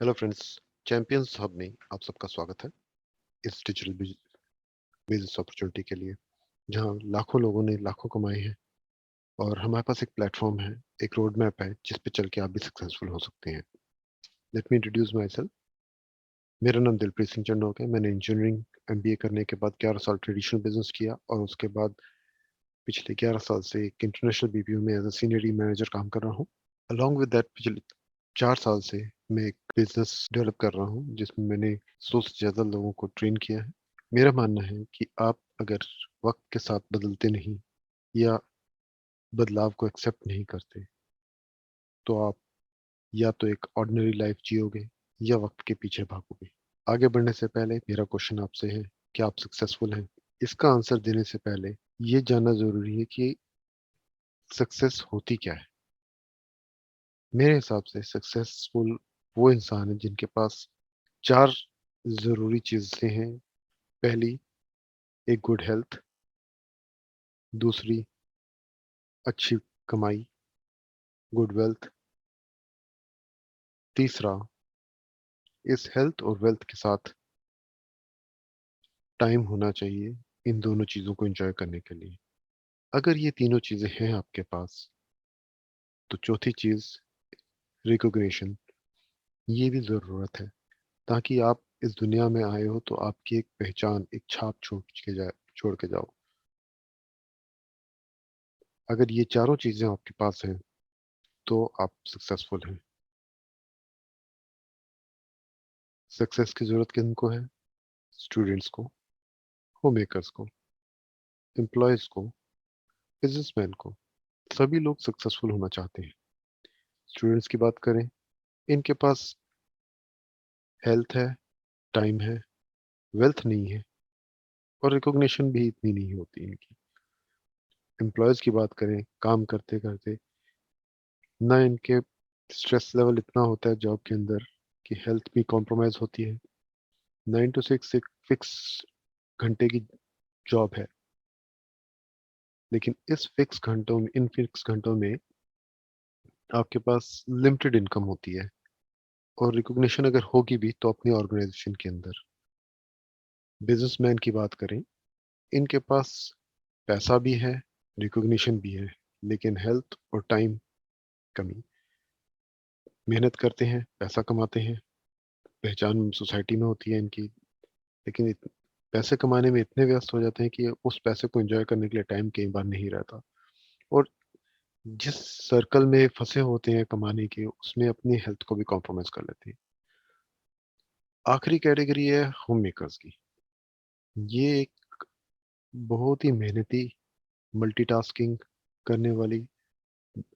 Hello friends. Champions hub में आप सबका स्वागत है इस डिजिटल बिजनेस अपॉर्चुनिटी के लिए, जहां लाखों लोगों ने लाखों कमाए हैं और हमारे पास एक प्लेटफॉर्म है, एक रोड मैप है जिस पे चल के आप भी सक्सेसफुल हो सकते हैं। Let me introduce my self. मेरा नाम दिलप्रीत सिंह चंडोक है। मैंने इंजीनियरिंग एमबीए करने के बाद 11 साल ट्रेडिशनल बिजनेस किया और उसके बाद पिछले 11 साल से एक इंटरनेशनल बीपीओ में एज अ सीनियर मैनेजर काम कर रहा हूँ। अलॉन्ग विद दैट पिछले 4 साल से मैं एक बिजनेस डेवलप कर रहा हूँ जिसमें मैंने 100 से ज़्यादा लोगों को ट्रेन किया है। मेरा मानना है कि आप अगर वक्त के साथ बदलते नहीं या बदलाव को एक्सेप्ट नहीं करते तो आप या तो एक ऑर्डिनरी लाइफ जियोगे या वक्त के पीछे भागोगे। आगे बढ़ने से पहले मेरा क्वेश्चन आपसे है कि आप सक्सेसफुल हैं। इसका आंसर देने से पहले ये जानना जरूरी है कि सक्सेस होती क्या है। मेरे हिसाब से सक्सेसफुल वो इंसान है जिनके पास चार जरूरी चीजें हैं। पहली, एक गुड हेल्थ। दूसरी, अच्छी कमाई, गुड वेल्थ। तीसरा, इस हेल्थ और वेल्थ के साथ टाइम होना चाहिए इन दोनों चीज़ों को एंजॉय करने के लिए। अगर ये तीनों चीज़ें हैं आपके पास तो चौथी चीज़, रिकॉग्निशन, ये भी ज़रूरत है ताकि आप इस दुनिया में आए हो तो आपकी एक पहचान, एक छाप छोड़ के जाओ। अगर ये चारों चीज़ें आपके पास हैं तो आप सक्सेसफुल हैं। सक्सेस की ज़रूरत किनको है? स्टूडेंट्स को, होम मेकर्स को, एम्प्लॉयज़ को, बिजनेसमैन को। सभी लोग सक्सेसफुल होना चाहते हैं। स्टूडेंट्स की बात करें, इनके पास हेल्थ है, टाइम है, वेल्थ नहीं है और रिकॉग्निशन भी इतनी नहीं होती इनकी। एम्प्लॉयज़ की बात करें, काम करते करते ना इनके स्ट्रेस लेवल इतना होता है जॉब के अंदर कि हेल्थ भी कॉम्प्रोमाइज़ होती है। 9 to 6 एक फिक्स घंटे की जॉब है, लेकिन इन फिक्स घंटों में आपके पास लिमिटेड इनकम होती है और रिकॉग्निशन अगर होगी भी तो अपनी ऑर्गेनाइजेशन के अंदर। बिजनेसमैन की बात करें, इनके पास पैसा भी है, रिकॉग्निशन भी है, लेकिन हेल्थ और टाइम कमी। मेहनत करते हैं, पैसा कमाते हैं, पहचान सोसाइटी में होती है इनकी, लेकिन पैसे कमाने में इतने व्यस्त हो जाते हैं कि उस पैसे को एंजॉय करने के लिए टाइम कई बार नहीं रहता। और जिस सर्कल में फंसे होते हैं कमाने के, उसमें अपनी हेल्थ को भी कॉम्प्रोमाइज कर लेते हैं। आखिरी कैटेगरी है होम मेकर्स की। ये एक बहुत ही मेहनती, मल्टीटास्किंग करने वाली,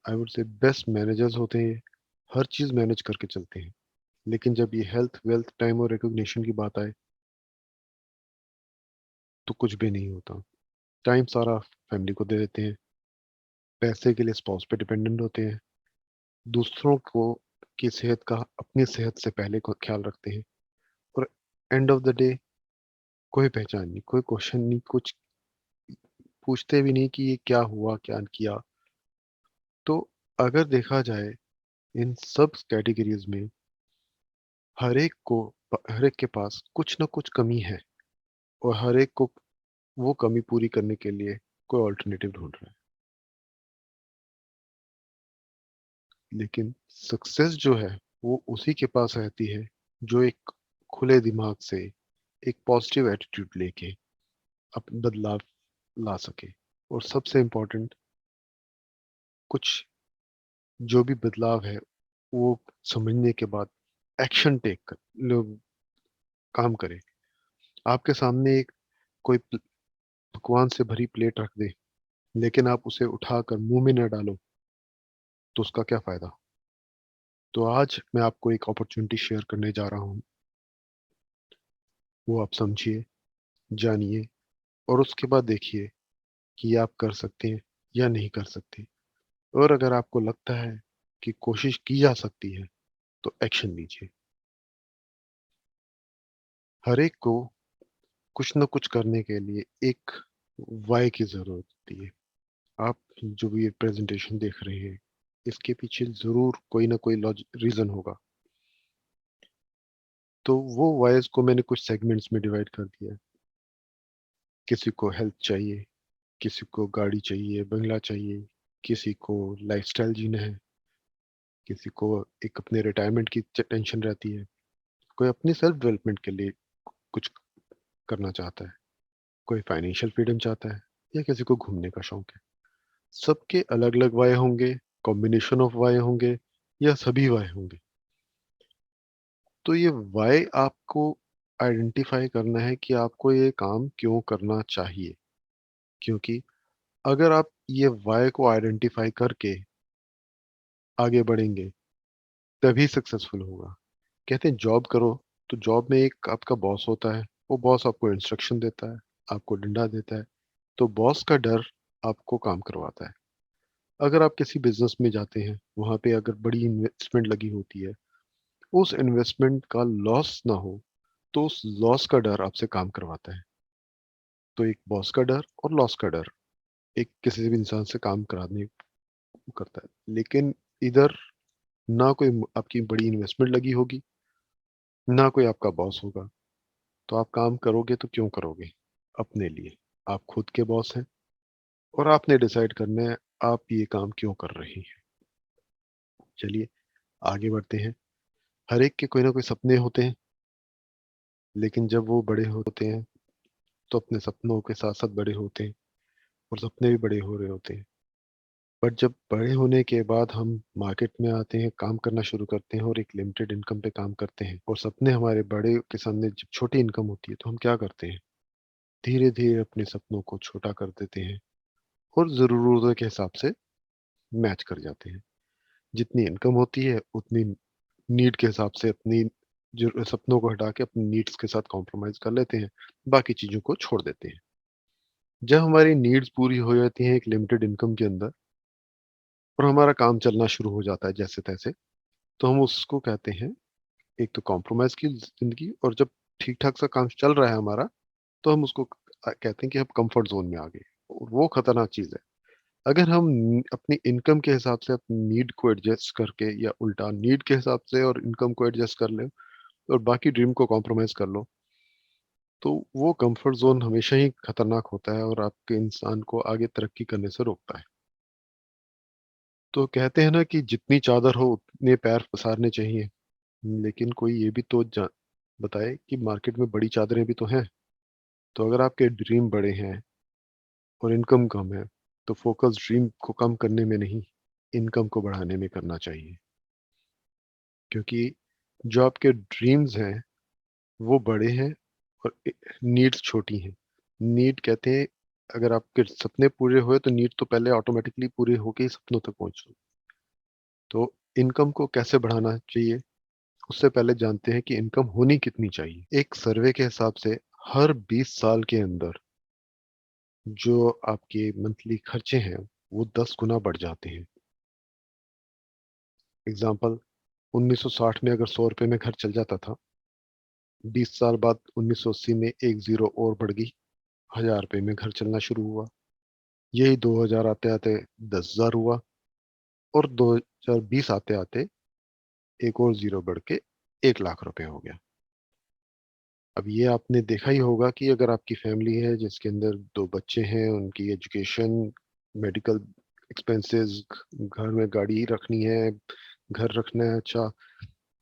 I would say best managers होते हैं। हर चीज़ मैनेज करके चलते हैं, लेकिन जब ये हेल्थ, वेल्थ, टाइम और रिकॉग्निशन की बात आए तो कुछ भी नहीं होता। टाइम सारा फैमिली को दे देते हैं, पैसे के लिए स्पाउस पे डिपेंडेंट होते हैं, दूसरों को की सेहत का अपनी सेहत से पहले को ख्याल रखते हैं और एंड ऑफ द डे कोई पहचान नहीं, कोई क्वेश्चन नहीं, कुछ पूछते भी नहीं कि ये क्या हुआ, क्या किया। तो अगर देखा जाए इन सब कैटेगरीज में हर एक के पास कुछ ना कुछ कमी है और हर एक को वो कमी पूरी करने के लिए कोई ऑल्टरनेटिव ढूंढ रहा है। लेकिन सक्सेस जो है वो उसी के पास रहती है जो एक खुले दिमाग से, एक पॉजिटिव एटीट्यूड लेके अपने बदलाव ला सके। और सबसे इम्पोर्टेंट, कुछ जो भी बदलाव है वो समझने के बाद एक्शन टेक कर लोग काम करें। आपके सामने एक कोई पकवान से भरी प्लेट रख दे, लेकिन आप उसे उठाकर मुंह में न डालो तो उसका क्या फायदा। तो आज मैं आपको एक अपॉर्चुनिटी शेयर करने जा रहा हूँ, वो आप समझिए, जानिए और उसके बाद देखिए कि आप कर सकते हैं या नहीं कर सकते। और अगर आपको लगता है कि कोशिश की जा सकती है तो एक्शन लीजिए। हर एक को कुछ न कुछ करने के लिए एक वाई की ज़रूरत होती है। आप जो भी ये प्रेजेंटेशन देख रहे हैं, इसके पीछे ज़रूर कोई ना कोई रीज़न होगा। तो वो वाइज को मैंने कुछ सेगमेंट्स में डिवाइड कर दिया है। किसी को हेल्थ चाहिए, किसी को गाड़ी चाहिए, बंगला चाहिए, किसी को लाइफस्टाइल जीना है, किसी को एक अपने रिटायरमेंट की टेंशन रहती है, कोई अपनी सेल्फ डेवलपमेंट के लिए कुछ करना चाहता है, कोई फाइनेंशियल फ्रीडम चाहता है, या किसी को घूमने का शौक है। सबके अलग अलग वाय होंगे, कॉम्बिनेशन ऑफ वाय होंगे, या सभी वाय होंगे। तो ये वाय आपको आइडेंटिफाई करना है कि आपको ये काम क्यों करना चाहिए। क्योंकि अगर आप ये वाय को आइडेंटिफाई करके आगे बढ़ेंगे तभी सक्सेसफुल होगा। कहते हैं जॉब करो, तो जॉब में एक आपका बॉस होता है, वो बॉस आपको इंस्ट्रक्शन देता है, आपको डंडा देता है, तो बॉस का डर आपको काम करवाता है। अगर आप किसी बिजनेस में जाते हैं, वहां पे अगर बड़ी इन्वेस्टमेंट लगी होती है, उस इन्वेस्टमेंट का लॉस ना हो, तो उस लॉस का डर आपसे काम करवाता है। तो एक बॉस का डर और लॉस का डर एक किसी भी इंसान से काम कराने को करता है। लेकिन इधर ना कोई आपकी बड़ी इन्वेस्टमेंट लगी होगी, ना कोई आपका बॉस होगा, तो आप काम करोगे तो क्यों करोगे? अपने लिए। आप खुद के बॉस हैं और आपने डिसाइड करना है आप ये काम क्यों कर रहे हैं। चलिए आगे बढ़ते हैं। हर एक के कोई ना कोई सपने होते हैं, लेकिन जब वो बड़े होते हैं तो अपने सपनों के साथ साथ बड़े होते हैं, और सपने भी बड़े हो रहे होते हैं। बट जब बड़े होने के बाद हम मार्केट में आते हैं, काम करना शुरू करते हैं और एक लिमिटेड इनकम पे काम करते हैं, और सपने हमारे बड़े के सामने जब छोटी इनकम होती है तो हम क्या करते हैं? धीरे धीरे अपने सपनों को छोटा कर देते हैं और ज़रूरतों के हिसाब से मैच कर जाते हैं। जितनी इनकम होती है उतनी नीड के हिसाब से अपनी जो सपनों को हटा के अपनी नीड्स के साथ कॉम्प्रोमाइज़ कर लेते हैं, बाकी चीज़ों को छोड़ देते हैं। जब हमारी नीड्स पूरी हो जाती हैं एक लिमिटेड इनकम के अंदर, और हमारा काम चलना शुरू हो जाता है जैसे-तैसे, तो हम उसको कहते हैं एक तो कॉम्प्रोमाइज़ की ज़िंदगी, और जब ठीक-ठाक सा काम चल रहा है हमारा, तो हम उसको कहते हैं कि हम कम्फर्ट ज़ोन में आ गए, और वो खतरनाक चीज़ है। अगर हम अपनी इनकम के हिसाब से अपनी नीड को एडजस्ट करके, या उल्टा नीड के हिसाब से और इनकम को एडजस्ट कर लें, और बाकी ड्रीम को कॉम्प्रोमाइज़ कर लो, तो वो कम्फर्ट ज़ोन हमेशा ही खतरनाक होता है और आपके इंसान को आगे तरक्की करने से रोकता है। तो कहते हैं ना कि जितनी चादर हो उतने पैर पसारने चाहिए, लेकिन कोई ये भी तो बताए कि मार्केट में बड़ी चादरें भी तो हैं। तो अगर आपके ड्रीम बड़े हैं और इनकम कम है, तो फोकस ड्रीम को कम करने में नहीं, इनकम को बढ़ाने में करना चाहिए। क्योंकि जो आपके ड्रीम्स हैं वो बड़े हैं और नीड्स छोटी हैं। नीड कहते हैं, अगर आपके सपने पूरे हुए तो नीड तो पहले ऑटोमेटिकली पूरे होके ही सपनों तक पहुंचो। तो इनकम को कैसे बढ़ाना चाहिए, उससे पहले जानते हैं कि इनकम होनी कितनी चाहिए। एक सर्वे के हिसाब से हर 20 साल के अंदर जो आपके मंथली खर्चे हैं वो 10 गुना बढ़ जाते हैं। एग्जाम्पल, 1960 में अगर 100 रुपए में घर चल जाता था, 20 साल बाद 1980 में एक जीरो और बढ़ गई, 1000 रुपए में घर चलना शुरू हुआ। यही 2000 आते आते 10,000 हुआ, और 2020 आते आते एक और जीरो बढ़ के 1 लाख रुपए हो गया। अब ये आपने देखा ही होगा कि अगर आपकी फैमिली है जिसके अंदर 2 बच्चे हैं, उनकी एजुकेशन, मेडिकल एक्सपेंसेस, घर में गाड़ी रखनी है, घर रखना है, अच्छा,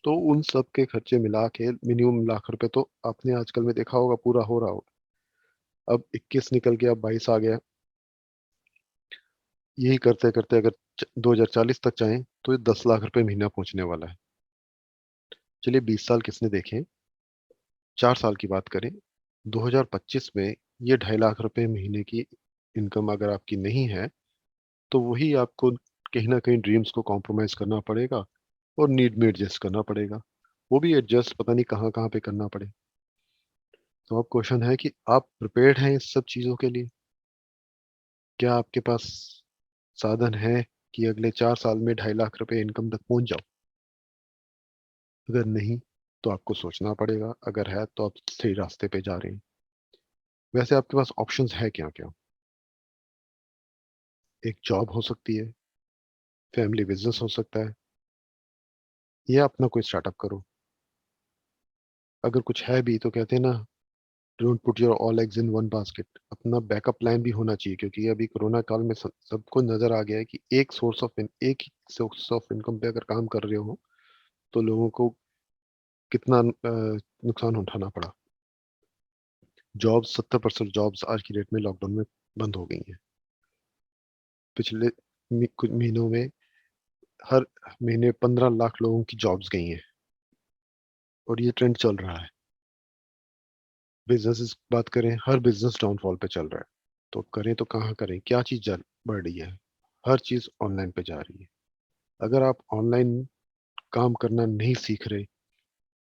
तो उन सब के खर्चे मिला के मिनिमम लाख रुपए तो आपने आजकल में देखा होगा पूरा हो रहा होगा। अब 21 निकल गया, 22 आ गया, यही करते करते अगर 2040 तक जाएं तो ये 10 लाख रुपए महीना पहुंचने वाला है। चलिए 20 साल किसने देखे, 4 साल की बात करें, 2025 में ये 2.5 लाख रुपए महीने की इनकम अगर आपकी नहीं है, तो वही आपको कहीं ना कहीं ड्रीम्स को कॉम्प्रोमाइज करना पड़ेगा और नीड में एडजस्ट करना पड़ेगा। वो भी एडजस्ट पता नहीं कहाँ कहाँ पे करना पड़े। तो अब क्वेश्चन है कि आप प्रिपेयर्ड हैं इस सब चीज़ों के लिए? क्या आपके पास साधन है कि अगले 4 साल में 2.5 लाख रुपए इनकम तक पहुंच जाओ? अगर नहीं, तो आपको सोचना पड़ेगा, अगर है तो आप सही रास्ते पे जा रहे हैं। वैसे आपके पास ऑप्शंस है क्या क्या? एक जॉब हो सकती है, फैमिली बिजनेस हो सकता है, या अपना कोई स्टार्टअप करो। अगर कुछ है भी तो कहते हैं ना, don't put your all eggs in one basket. अपना बैकअप प्लान भी होना चाहिए, क्योंकि अभी कोरोना काल में सबको नजर आ गया है कि एक ही सोर्स ऑफ इनकम पे अगर काम कर रहे हो तो लोगों को कितना नुकसान उठाना पड़ा। जॉब्स 70% जॉब्स आज की डेट में लॉकडाउन में बंद हो गई हैं। पिछले कुछ महीनों में हर महीने 15 लाख लोगों की जॉब्स गई हैं, और ये ट्रेंड चल रहा है। बिजनेस बात करें, हर बिजनेस डाउनफॉल पे चल रहा है। तो करें तो कहाँ करें, क्या चीज़ बढ़ रही है? हर चीज़ ऑनलाइन पे जा रही है। अगर आप ऑनलाइन काम करना नहीं सीख रहे,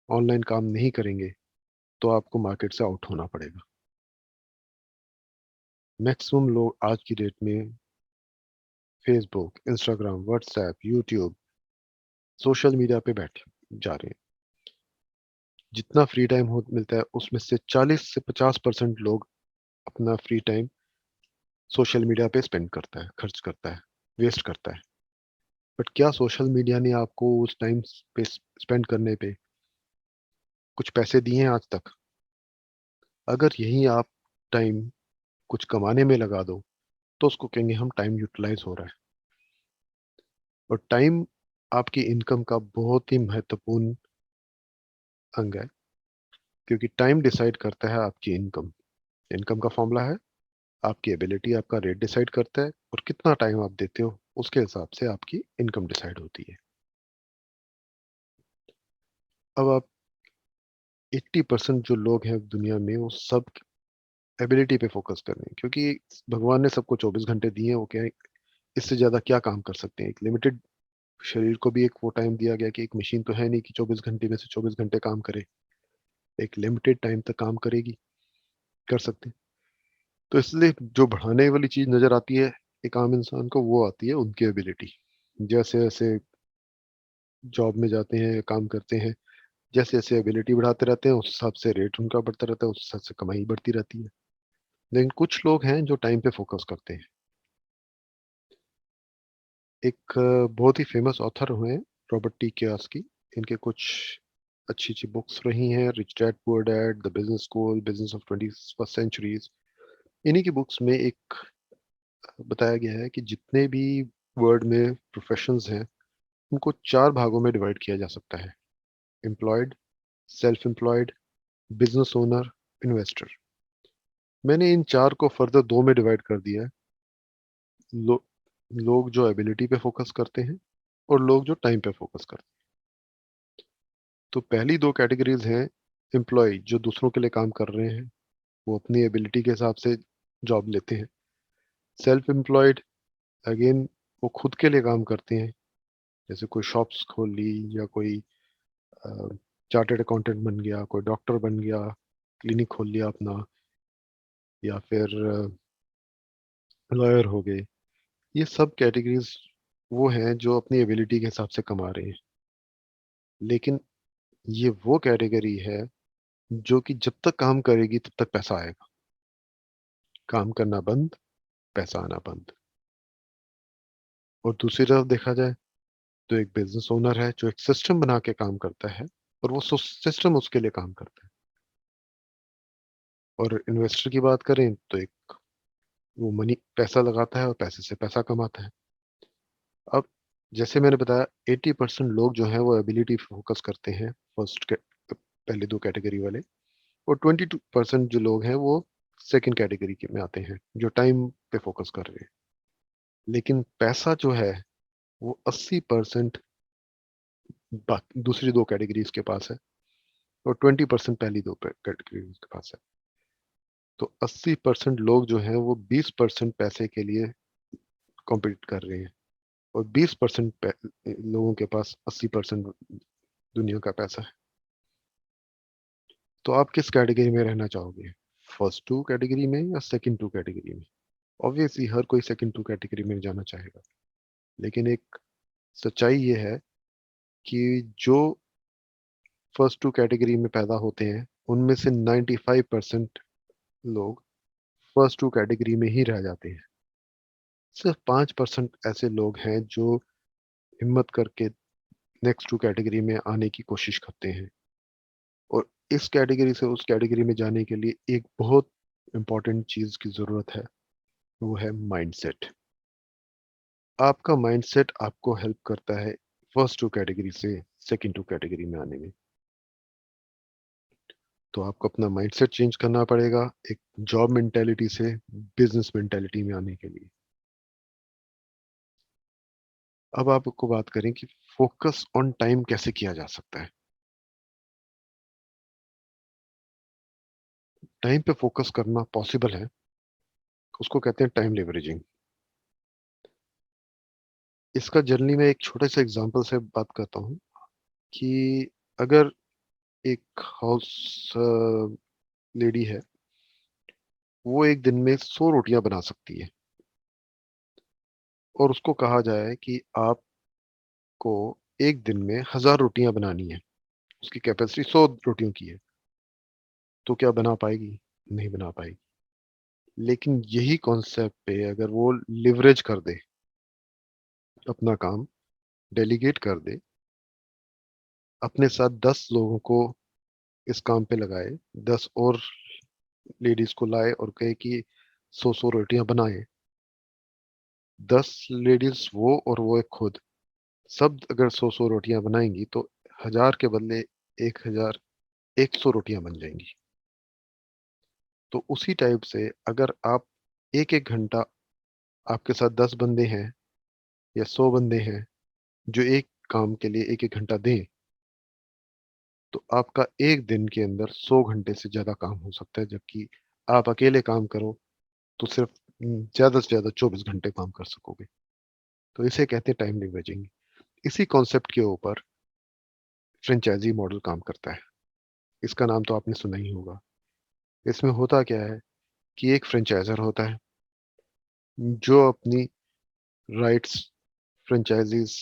ऑनलाइन काम नहीं करेंगे, तो आपको मार्केट से आउट होना पड़ेगा। मैक्सिमम लोग आज की डेट में Facebook, Instagram, WhatsApp, YouTube, social media पे बैठे जा रहे हैं। जितना फ्री टाइम हो मिलता है उसमें से 40 से 50% लोग अपना फ्री टाइम सोशल मीडिया पे स्पेंड करता है, खर्च करता है, वेस्ट करता है। बट क्या सोशल मीडिया ने आपको उस टाइम पे स्पेंड करने पे कुछ पैसे दिए हैं आज तक? अगर यही आप टाइम कुछ कमाने में लगा दो तो उसको कहेंगे हम टाइम यूटिलाइज हो रहा है। और टाइम आपकी इनकम का बहुत ही महत्वपूर्ण अंग है, क्योंकि टाइम डिसाइड करता है आपकी इनकम। इनकम का फॉर्मूला है आपकी एबिलिटी, आपका रेट डिसाइड करता है, और कितना टाइम आप देते हो उसके हिसाब से आपकी इनकम डिसाइड होती है। अब आप 80% जो लोग हैं दुनिया में वो सब एबिलिटी पे फोकस कर रहे हैं, क्योंकि भगवान ने सबको 24 घंटे दिए हैं। वो क्या है, इससे ज्यादा क्या काम कर सकते हैं? एक लिमिटेड शरीर को भी एक वो टाइम दिया गया कि एक मशीन तो है नहीं कि 24 घंटे में से 24 घंटे काम करे। एक लिमिटेड टाइम तक काम करेगी, कर सकते हैं। तो इसलिए जो बढ़ाने वाली चीज नजर आती है एक आम इंसान को, वो आती है उनकी एबिलिटी। जैसे जैसे जॉब में जाते हैं, काम करते हैं, जैसे जैसे एबिलिटी बढ़ाते रहते हैं उस हिसाब से रेट उनका बढ़ता रहता है, उस हिसाब से कमाई बढ़ती रहती है। लेकिन कुछ लोग हैं जो टाइम पे फोकस करते हैं। एक बहुत ही फेमस ऑथर हुए हैं, रॉबर्ट टी कियोसाकी। इनके कुछ अच्छी अच्छी बुक्स रही हैं, rich dad poor dad, the business school, business of 21st centuries. इन्हीं की बुक्स में एक बताया गया है कि जितने भी वर्ल्ड में प्रोफेशंस हैं उनको 4 भागों में डिवाइड किया जा सकता है: employed, self employed, business owner, investor. मैंने इन चार को फर्दर दो में डिवाइड कर दिया है। लो, लोग जो एबिलिटी पे फोकस करते हैं और लोग जो टाइम पे फोकस करते हैं। तो पहली दो कैटेगरीज हैं: एम्प्लॉय जो दूसरों के लिए काम कर रहे हैं, वो अपनी एबिलिटी के हिसाब से जॉब लेते हैं। सेल्फ एम्प्लॉयड, अगेन, वो खुद के लिए काम करते हैं। जैसे कोई शॉप्स खोल ली, या कोई चार्टर्ड अकाउंटेंट बन गया, कोई डॉक्टर बन गया, क्लिनिक खोल लिया अपना, या फिर लॉयर हो गए। ये सब कैटेगरीज वो हैं जो अपनी एबिलिटी के हिसाब से कमा रहे हैं। लेकिन ये वो कैटेगरी है जो कि जब तक काम करेगी तब तक पैसा आएगा। काम करना बंद, पैसा आना बंद। और दूसरी तरफ देखा जाए तो एक बिजनेस ओनर है जो एक सिस्टम बना के काम करता है, और वो सिस्टम उसके लिए काम करता है। और इन्वेस्टर की बात करें तो एक वो मनी पैसा लगाता है और पैसे से पैसा कमाता है। अब जैसे मैंने बताया, 80% लोग जो हैं वो एबिलिटी फोकस करते हैं, पहले दो कैटेगरी वाले। और 22% जो लोग हैं वो सेकंड कैटेगरी के में आते हैं, जो टाइम पे फोकस कर रहे हैं। लेकिन पैसा जो है वो 80% दूसरी दो कैटेगरीज के पास है, और 20% पहली दो कैटेगरीज के पास है। तो 80% लोग जो हैं वो 20% पैसे के लिए कॉम्पिट कर रहे हैं, और 20% लोगों के पास 80% दुनिया का पैसा है। तो आप किस कैटेगरी में रहना चाहोगे? फर्स्ट टू कैटेगरी में या सेकंड टू कैटेगरी में? ऑब्वियसली हर कोई सेकंड टू कैटेगरी में जाना चाहेगा। लेकिन एक सच्चाई ये है कि जो फर्स्ट टू कैटेगरी में पैदा होते हैं उनमें से 95% लोग फर्स्ट टू कैटेगरी में ही रह जाते हैं। सिर्फ 5% ऐसे लोग हैं जो हिम्मत करके नेक्स्ट टू कैटेगरी में आने की कोशिश करते हैं। और इस कैटेगरी से उस कैटेगरी में जाने के लिए एक बहुत इंपॉर्टेंट चीज की जरूरत है, वो है माइंडसेट। आपका माइंडसेट आपको हेल्प करता है फर्स्ट टू कैटेगरी से सेकंड टू कैटेगरी में आने में। तो आपको अपना माइंडसेट चेंज करना पड़ेगा एक जॉब मेंटेलिटी से बिजनेस मेंटेलिटी में आने के लिए। अब आपको बात करें कि फोकस ऑन टाइम कैसे किया जा सकता है। टाइम पे फोकस करना पॉसिबल है, उसको कहते हैं टाइम लेवरेजिंग। इसका जनरली मैं एक छोटे से एग्जांपल से बात करता हूँ कि अगर एक हाउस लेडी है, वो एक दिन में 100 रोटियां बना सकती है, और उसको कहा जाए कि आपको एक दिन में 1000 रोटियां बनानी है, उसकी कैपेसिटी 100 रोटियों की है, तो क्या बना पाएगी? नहीं बना पाएगी। लेकिन यही कॉन्सेप्ट पे अगर वो लिवरेज कर दे, अपना काम डेलीगेट कर दे, अपने साथ 10 लोगों को इस काम पे लगाए, 10 और लेडीज को लाए और कहे कि 100 100 रोटियां बनाए, 10 लेडीज वो और वो एक खुद, सब अगर 100 100 रोटियां बनाएंगी तो 1000 के बदले 1100 रोटियां बन जाएंगी। तो उसी टाइप से अगर आप एक एक घंटा, आपके साथ 10 बंदे हैं या 100 बंदे हैं जो एक काम के लिए एक एक घंटा दें, तो आपका एक दिन के अंदर 100 घंटे से ज्यादा काम हो सकता है, जबकि आप अकेले काम करो तो सिर्फ ज्यादा से ज्यादा 24 घंटे काम कर सकोगे। तो इसे कहते हैं टाइम लिवरेजिंग। इसी कॉन्सेप्ट के ऊपर फ्रेंचाइजी मॉडल काम करता है। इसका नाम तो आपने सुना ही होगा। इसमें होता क्या है कि एक फ्रेंचाइजर होता है जो अपनी राइट्स फ्रेंचाइजीज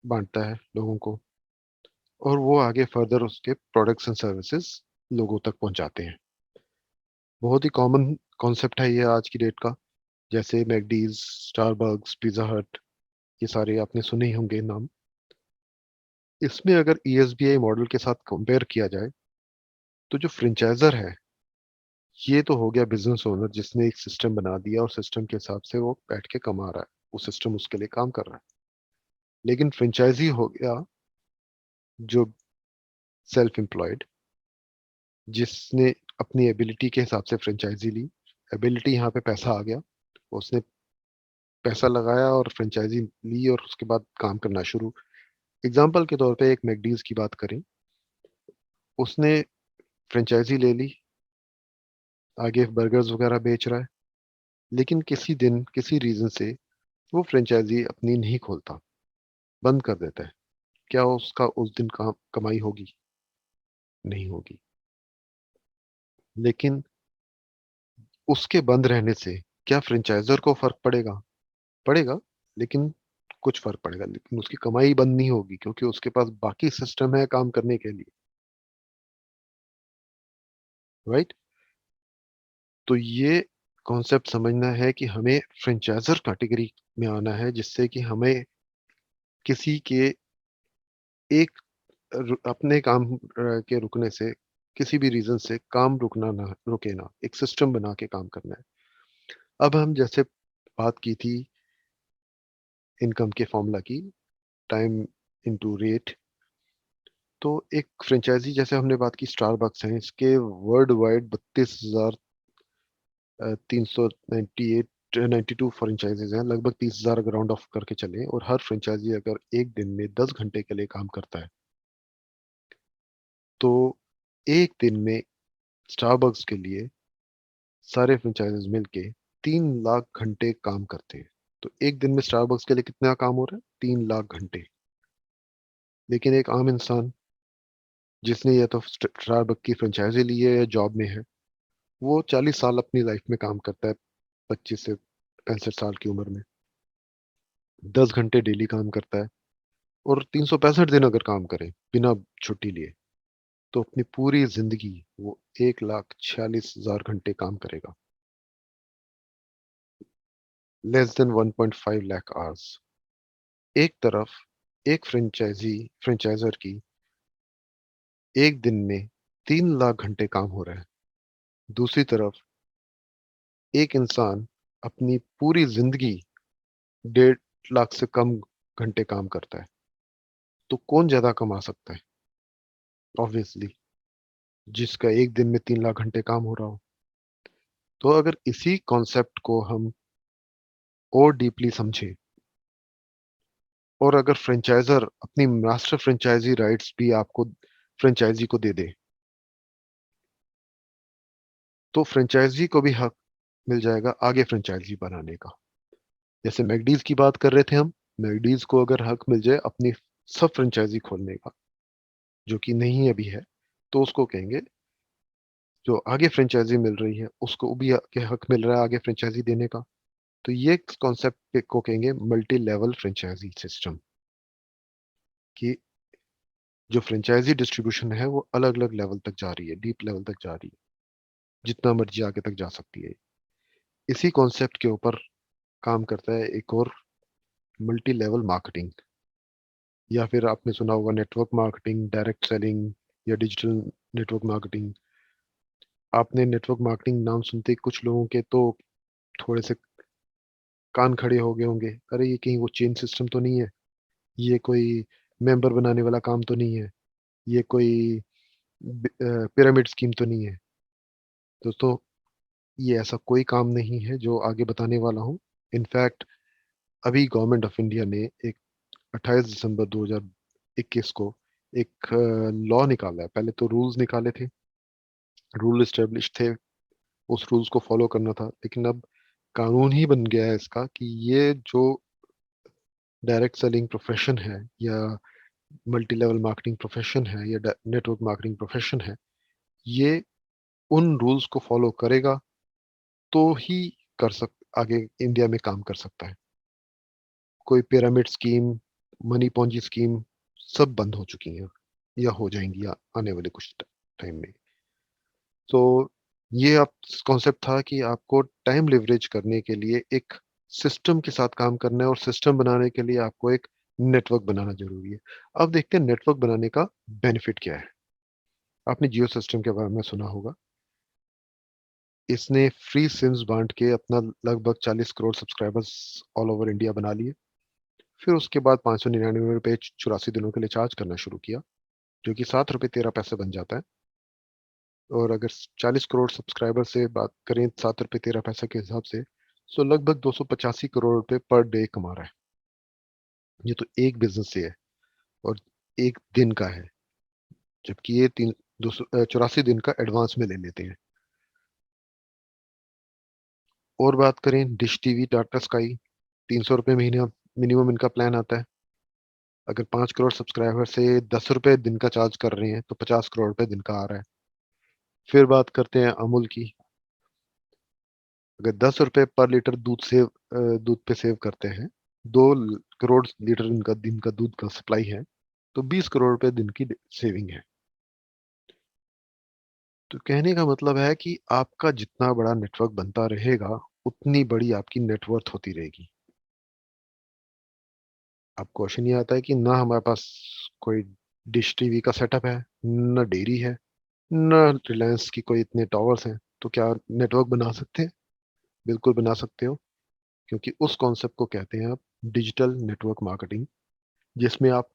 बांटता है लोगों को, और वो आगे फर्दर उसके प्रोडक्ट्स एंड सर्विसेज लोगों तक पहुंचाते हैं। बहुत ही कॉमन कॉन्सेप्ट है ये आज की डेट का। जैसे मैकडीज, स्टारबक्स, पिज्जा हट, ये सारे आपने सुने ही होंगे नाम। इसमें अगर ईएसबीआई मॉडल के साथ कंपेयर किया जाए, तो जो फ्रेंचाइजर है, ये तो हो गया बिजनेस ओनर जिसने एक सिस्टम बना दिया और सिस्टम के हिसाब से वो बैठ के कमा रहा है, वो सिस्टम उसके लिए काम कर रहा है। लेकिन फ्रेंचाइजी हो गया जो सेल्फ एम्प्लॉयड, जिसने अपनी एबिलिटी के हिसाब से फ्रेंचाइजी ली। एबिलिटी यहाँ पे पैसा आ गया, उसने पैसा लगाया और फ्रेंचाइजी ली और उसके बाद काम करना शुरू। एग्जाम्पल के तौर पे एक मैकडीज की बात करें, उसने फ्रेंचाइजी ले ली, आगे बर्गर्स वगैरह बेच रहा है, लेकिन किसी दिन किसी रीजन से वो फ्रेंचाइजी अपनी नहीं खोलता, बंद कर देता है। क्या उसका उस दिन काम कमाई होगी? नहीं होगी। लेकिन उसके बंद रहने से क्या फ्रेंचाइजर को फर्क पड़ेगा? पड़ेगा, लेकिन कुछ फर्क पड़ेगा, लेकिन उसकी कमाई बंद नहीं होगी क्योंकि उसके पास बाकी सिस्टम है काम करने के लिए। राइट। तो ये कॉन्सेप्ट समझना है कि हमें फ्रेंचाइजर कैटेगरी में आना है, जिससे कि हमें किसी के एक अपने काम के रुकने से, किसी भी रीजन से काम रुकना ना रुके ना, एक सिस्टम बना के काम करना है। अब हम जैसे बात की थी इनकम के फॉर्मूला की, टाइम इनटू रेट, तो एक फ्रेंचाइजी जैसे हमने बात की स्टारबक्स है, इसके वर्ल्ड वाइड 32,398 92 फ्रेंचाइजीज हैं, लगभग 30,000 अगर राउंड ऑफ करके चले, और हर फ्रेंचाइजी अगर एक दिन में 10 घंटे के लिए काम करता है, तो एक दिन में स्टारबक्स के लिए सारे फ्रेंचाइजीज मिलके 3 लाख घंटे काम करते हैं। तो एक दिन में स्टारबक्स के लिए कितना काम हो रहा है? 3 लाख घंटे। लेकिन एक आम इंसान जिसने या तो स्टारबक्स की फ्रेंचाइजी ली है या जॉब में है, वो 40 साल अपनी लाइफ में काम करता है, 25 से 65 साल की उम्र में 10 घंटे डेली काम करता है, और 365 दिन अगर काम करे बिना छुट्टी लिए, तो अपनी पूरी जिंदगी वो 1,46,000 घंटे काम करेगा। Less than 1.5 lakh hours. एक तरफ एक फ्रेंचाइजर की एक दिन में 3 लाख घंटे काम हो रहा है, दूसरी तरफ एक इंसान अपनी पूरी जिंदगी 1.5 लाख से कम घंटे काम करता है, तो कौन ज्यादा कमा सकता है? ऑब्वियसली जिसका एक दिन में 3 लाख घंटे काम हो रहा हो। तो अगर इसी कॉन्सेप्ट को हम और डीपली समझें, और अगर फ्रेंचाइजर अपनी मास्टर फ्रेंचाइजी राइट्स भी आपको फ्रेंचाइजी को दे दे, तो फ्रेंचाइजी को भी हक मिल जाएगा आगे फ्रेंचाइजी बनाने का। जैसे मैकडीज की बात कर रहे थे हम, मैकडीज को अगर हक मिल जाए अपनी सब फ्रेंचाइजी खोलने का, जो कि नहीं अभी है, तो उसको कहेंगे, जो आगे फ्रेंचाइजी मिल रही है उसको भी के हक मिल रहा है आगे फ्रेंचाइजी देने का। तो ये कॉन्सेप्ट को कहेंगे मल्टी लेवल फ्रेंचाइजी सिस्टम, कि जो फ्रेंचाइजी डिस्ट्रीब्यूशन है वो अलग अलग लेवल तक जा रही है, डीप लेवल तक जा रही है, जितना मर्जी आगे तक जा सकती है। इसी कॉन्सेप्ट के ऊपर काम करता है एक और, मल्टी लेवल मार्केटिंग, या फिर आपने सुना होगा नेटवर्क मार्केटिंग, डायरेक्ट सेलिंग, या डिजिटल नेटवर्क मार्केटिंग। आपने नेटवर्क मार्केटिंग नाम सुनते ही कुछ लोगों के तो थोड़े से कान खड़े हो गए होंगे, अरे ये कहीं वो चेन सिस्टम तो नहीं है, ये कोई मेंबर बनाने वाला काम तो नहीं है, ये कोई पिरामिड स्कीम तो नहीं है। दोस्तों, ये ऐसा कोई काम नहीं है जो आगे बताने वाला हूँ। इनफैक्ट अभी गवर्नमेंट ऑफ इंडिया ने एक 28 दिसंबर 2021 को एक लॉ निकाला है। पहले तो रूल्स निकाले थे, रूल इस्टेब्लिश थे, उस रूल्स को फॉलो करना था, लेकिन अब कानून ही बन गया है इसका कि ये जो डायरेक्ट सेलिंग प्रोफेशन है, या मल्टी लेवल मार्केटिंग प्रोफेशन है, या नेटवर्क मार्केटिंग प्रोफेशन है, ये उन रूल्स को फॉलो करेगा तो ही कर सक आगे इंडिया में काम कर सकता है। कोई pyramid scheme, money Ponzi scheme सब बंद हो चुकी हैं, या हो जाएंगी आने वाले कुछ टाइम में। तो ये आप कॉन्सेप्ट था कि आपको टाइम लिवरेज करने के लिए एक सिस्टम के साथ काम करना है, और सिस्टम बनाने के लिए आपको एक नेटवर्क बनाना जरूरी है। अब देखते हैं नेटवर्क बनाने का बेनिफिट क्या है। आपने जियो सिस्टम के बारे में सुना होगा। इसने फ्री सिम्स बांट के अपना लगभग 40 crore subscribers all over India बना लिए। फिर उसके बाद 599 रुपये 84 दिनों के लिए चार्ज करना शुरू किया, जो कि 7 रुपये 13 पैसे बन जाता है। और अगर 40 करोड़ सब्सक्राइबर से बात करें 7 रुपये 13 पैसे के हिसाब से, तो लगभग 285 करोड़ रुपए पर डे कमा रहा है। ये तो एक बिजनेस से है, और एक दिन का है, जबकि ये 284 दिन का एडवांस में ले लेते हैं। और बात करें डिश टीवी टाटा स्काई, 300 रुपये महीना मिनिमम इनका प्लान आता है। अगर 5 करोड़ सब्सक्राइबर से 10 रुपये दिन का चार्ज कर रहे हैं तो 50 करोड़ रुपए दिन का आ रहा है। फिर बात करते हैं अमूल की। अगर 10 रुपए पर लीटर दूध पे सेव करते हैं, 2 करोड़ लीटर इनका दिन का दूध का सप्लाई है, तो 20 करोड़ रुपए दिन की सेविंग है। तो कहने का मतलब है कि आपका जितना बड़ा नेटवर्क बनता रहेगा, उतनी बड़ी आपकी नेटवर्थ होती रहेगी। अब क्वेश्चन ये आता है कि ना हमारे पास कोई डिश टीवी का सेटअप है, न डेयरी है, न रिलायंस की कोई इतने टावर्स हैं, तो क्या नेटवर्क बना सकते हैं? बिल्कुल बना सकते हो, क्योंकि उस कॉन्सेप्ट को कहते हैं आप डिजिटल नेटवर्क मार्केटिंग, जिसमें आप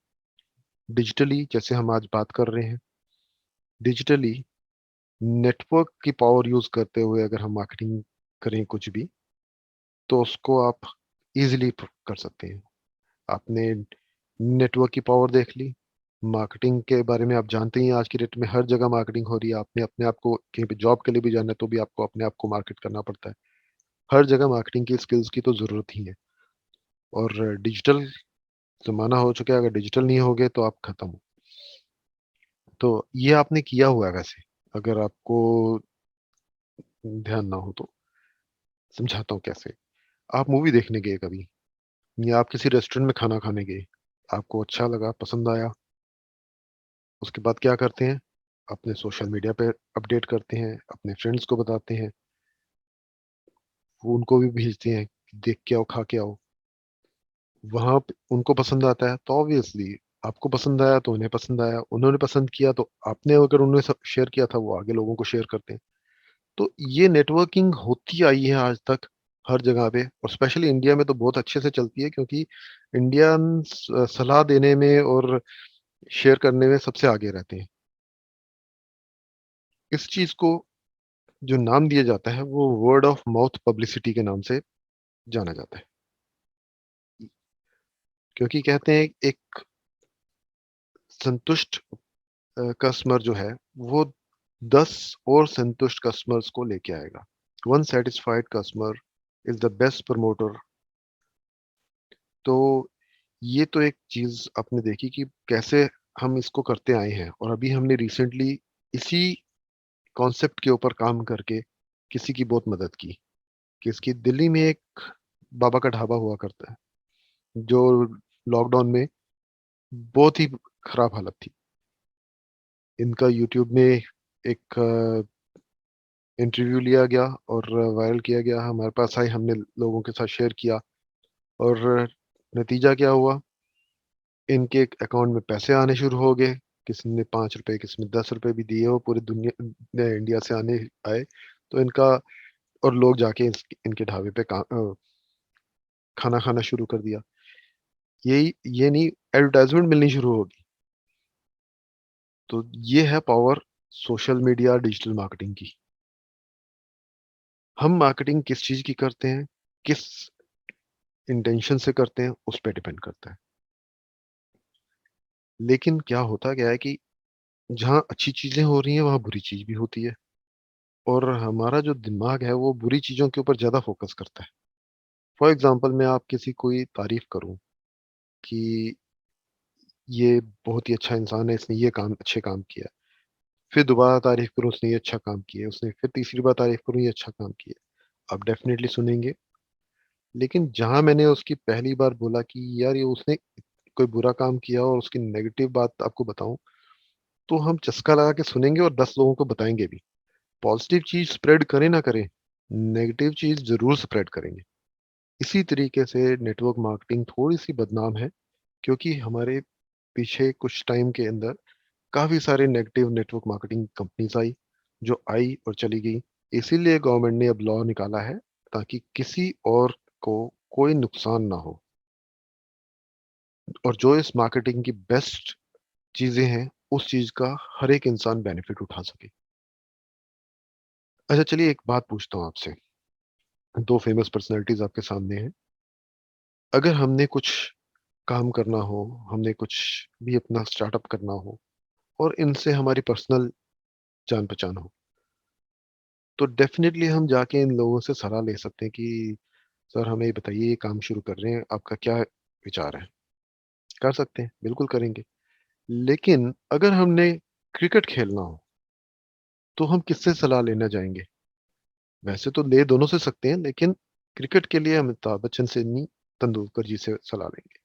डिजिटली, जैसे हम आज बात कर रहे हैं, डिजिटली नेटवर्क की पावर यूज करते हुए अगर हम मार्केटिंग करें कुछ भी, तो उसको आप इजीली कर सकते हैं। आपने नेटवर्क की पावर देख ली, मार्केटिंग के बारे में आप जानते ही हैं, आज की डेट में हर जगह मार्केटिंग हो रही है। आपने अपने आप को कहीं पे जॉब के लिए भी जाना है तो भी आपको अपने आप को मार्केट करना पड़ता है। हर जगह मार्केटिंग की स्किल्स की तो जरूरत ही है। और डिजिटल जमाना हो चुका है, अगर डिजिटल नहीं होगे तो आप खत्म हो। तो ये आपने किया हुआ है वैसे, अगर आपको ध्यान ना हो तो समझाता हूँ कैसे। आप मूवी देखने गए कभी, या आप किसी रेस्टोरेंट में खाना खाने गए, आपको अच्छा लगा, पसंद आया, उसके बाद क्या करते हैं? अपने सोशल मीडिया पे अपडेट करते हैं, अपने फ्रेंड्स को बताते हैं, वो उनको भी भेजते हैं कि देख के आओ, खा के आओ। वहां पे उनको पसंद आता है तो ऑब्वियसली आपको पसंद आया तो उन्हें पसंद आया, उन्होंने पसंद किया तो आपने अगर उन्हें शेयर किया था वो आगे लोगों को शेयर करते हैं। तो ये नेटवर्किंग होती आई है आज तक हर जगह पे, और स्पेशली इंडिया में तो बहुत अच्छे से चलती है, क्योंकि इंडियंस सलाह देने में और शेयर करने में सबसे आगे रहते हैं। इस चीज को जो नाम दिया जाता है वो वर्ड ऑफ माउथ पब्लिसिटी के नाम से जाना जाता है। क्योंकि कहते हैं एक संतुष्ट कस्टमर जो है वो 10 और संतुष्ट कस्टमर्स को लेके आएगा। One satisfied customer is the best promoter. तो ये तो एक चीज आपने देखी कि कैसे हम इसको करते आए हैं, और अभी हमने रिसेंटली इसी कॉन्सेप्ट के ऊपर काम करके किसी की बहुत मदद की। कि इसकी दिल्ली में एक बाबा का ढाबा हुआ करता है, जो लॉकडाउन में बहुत ही खराब हालत थी। इनका यूट्यूब में एक इंटरव्यू लिया गया और वायरल किया गया, हमारे पास आई, हमने लोगों के साथ शेयर किया, और नतीजा क्या हुआ, इनके अकाउंट में पैसे आने शुरू हो गए। किसी ने 5 रुपए, किसी ने 10 रुपए भी दिए, वो पूरी दुनिया इंडिया से आने आए। तो इनका, और लोग जाके इनके ढाबे पे खाना खाना शुरू कर दिया। यही, ये नहीं, एडवर्टाइजमेंट मिलनी शुरू होगी। तो ये है power social media digital marketing की। हम मार्केटिंग किस चीज की करते हैं, किस इंटेंशन से करते हैं, उस पर डिपेंड करता है। लेकिन क्या होता क्या है कि जहाँ अच्छी चीजें हो रही हैं वहां बुरी चीज भी होती है, और हमारा जो दिमाग है वो बुरी चीजों के ऊपर ज्यादा फोकस करता है। फॉर एग्जाम्पल, मैं आप किसी कोई तारीफ करूं कि ये बहुत ही अच्छा इंसान है, इसने ये काम, अच्छे काम किया, फिर दोबारा तारीफ करूं उसने ये अच्छा काम किया, उसने फिर तीसरी बार तारीफ करूं ये अच्छा काम किया, आप डेफिनेटली सुनेंगे। लेकिन जहां मैंने उसकी पहली बार बोला कि यार ये उसने कोई बुरा काम किया और उसकी नेगेटिव बात आपको बताऊं, तो हम चस्का लगा के सुनेंगे और 10 लोगों को बताएंगे भी। पॉजिटिव चीज स्प्रेड करें ना करें, नेगेटिव चीज जरूर स्प्रेड करेंगे। इसी तरीके से नेटवर्क मार्केटिंग थोड़ी सी बदनाम है, क्योंकि हमारे पीछे कुछ टाइम के अंदर काफी सारे नेगेटिव नेटवर्क मार्केटिंग कंपनीज आई, जो आई और चली गई। इसीलिए गवर्नमेंट ने अब लॉ निकाला है, ताकि किसी और को कोई नुकसान ना हो, और जो इस मार्केटिंग की बेस्ट चीजें हैं उस चीज का हर एक इंसान बेनिफिट उठा सके। अच्छा, चलिए एक बात पूछता हूँ आपसे। दो फेमस पर्सनैलिटीज आपके सामने हैं। अगर हमने कुछ काम करना हो, हमने कुछ भी अपना स्टार्टअप करना हो, और इनसे हमारी पर्सनल जान पहचान हो, तो डेफिनेटली हम जाके इन लोगों से सलाह ले सकते हैं कि सर हमें ये बताइए, ये काम शुरू कर रहे हैं, आपका क्या विचार है। कर सकते हैं, बिल्कुल करेंगे। लेकिन अगर हमने क्रिकेट खेलना हो, तो हम किससे सलाह लेना जाएंगे? वैसे तो ले दोनों से सकते हैं, लेकिन क्रिकेट के लिए अमिताभ बच्चन से नहीं, तेंदुलकर जी से सलाह लेंगे।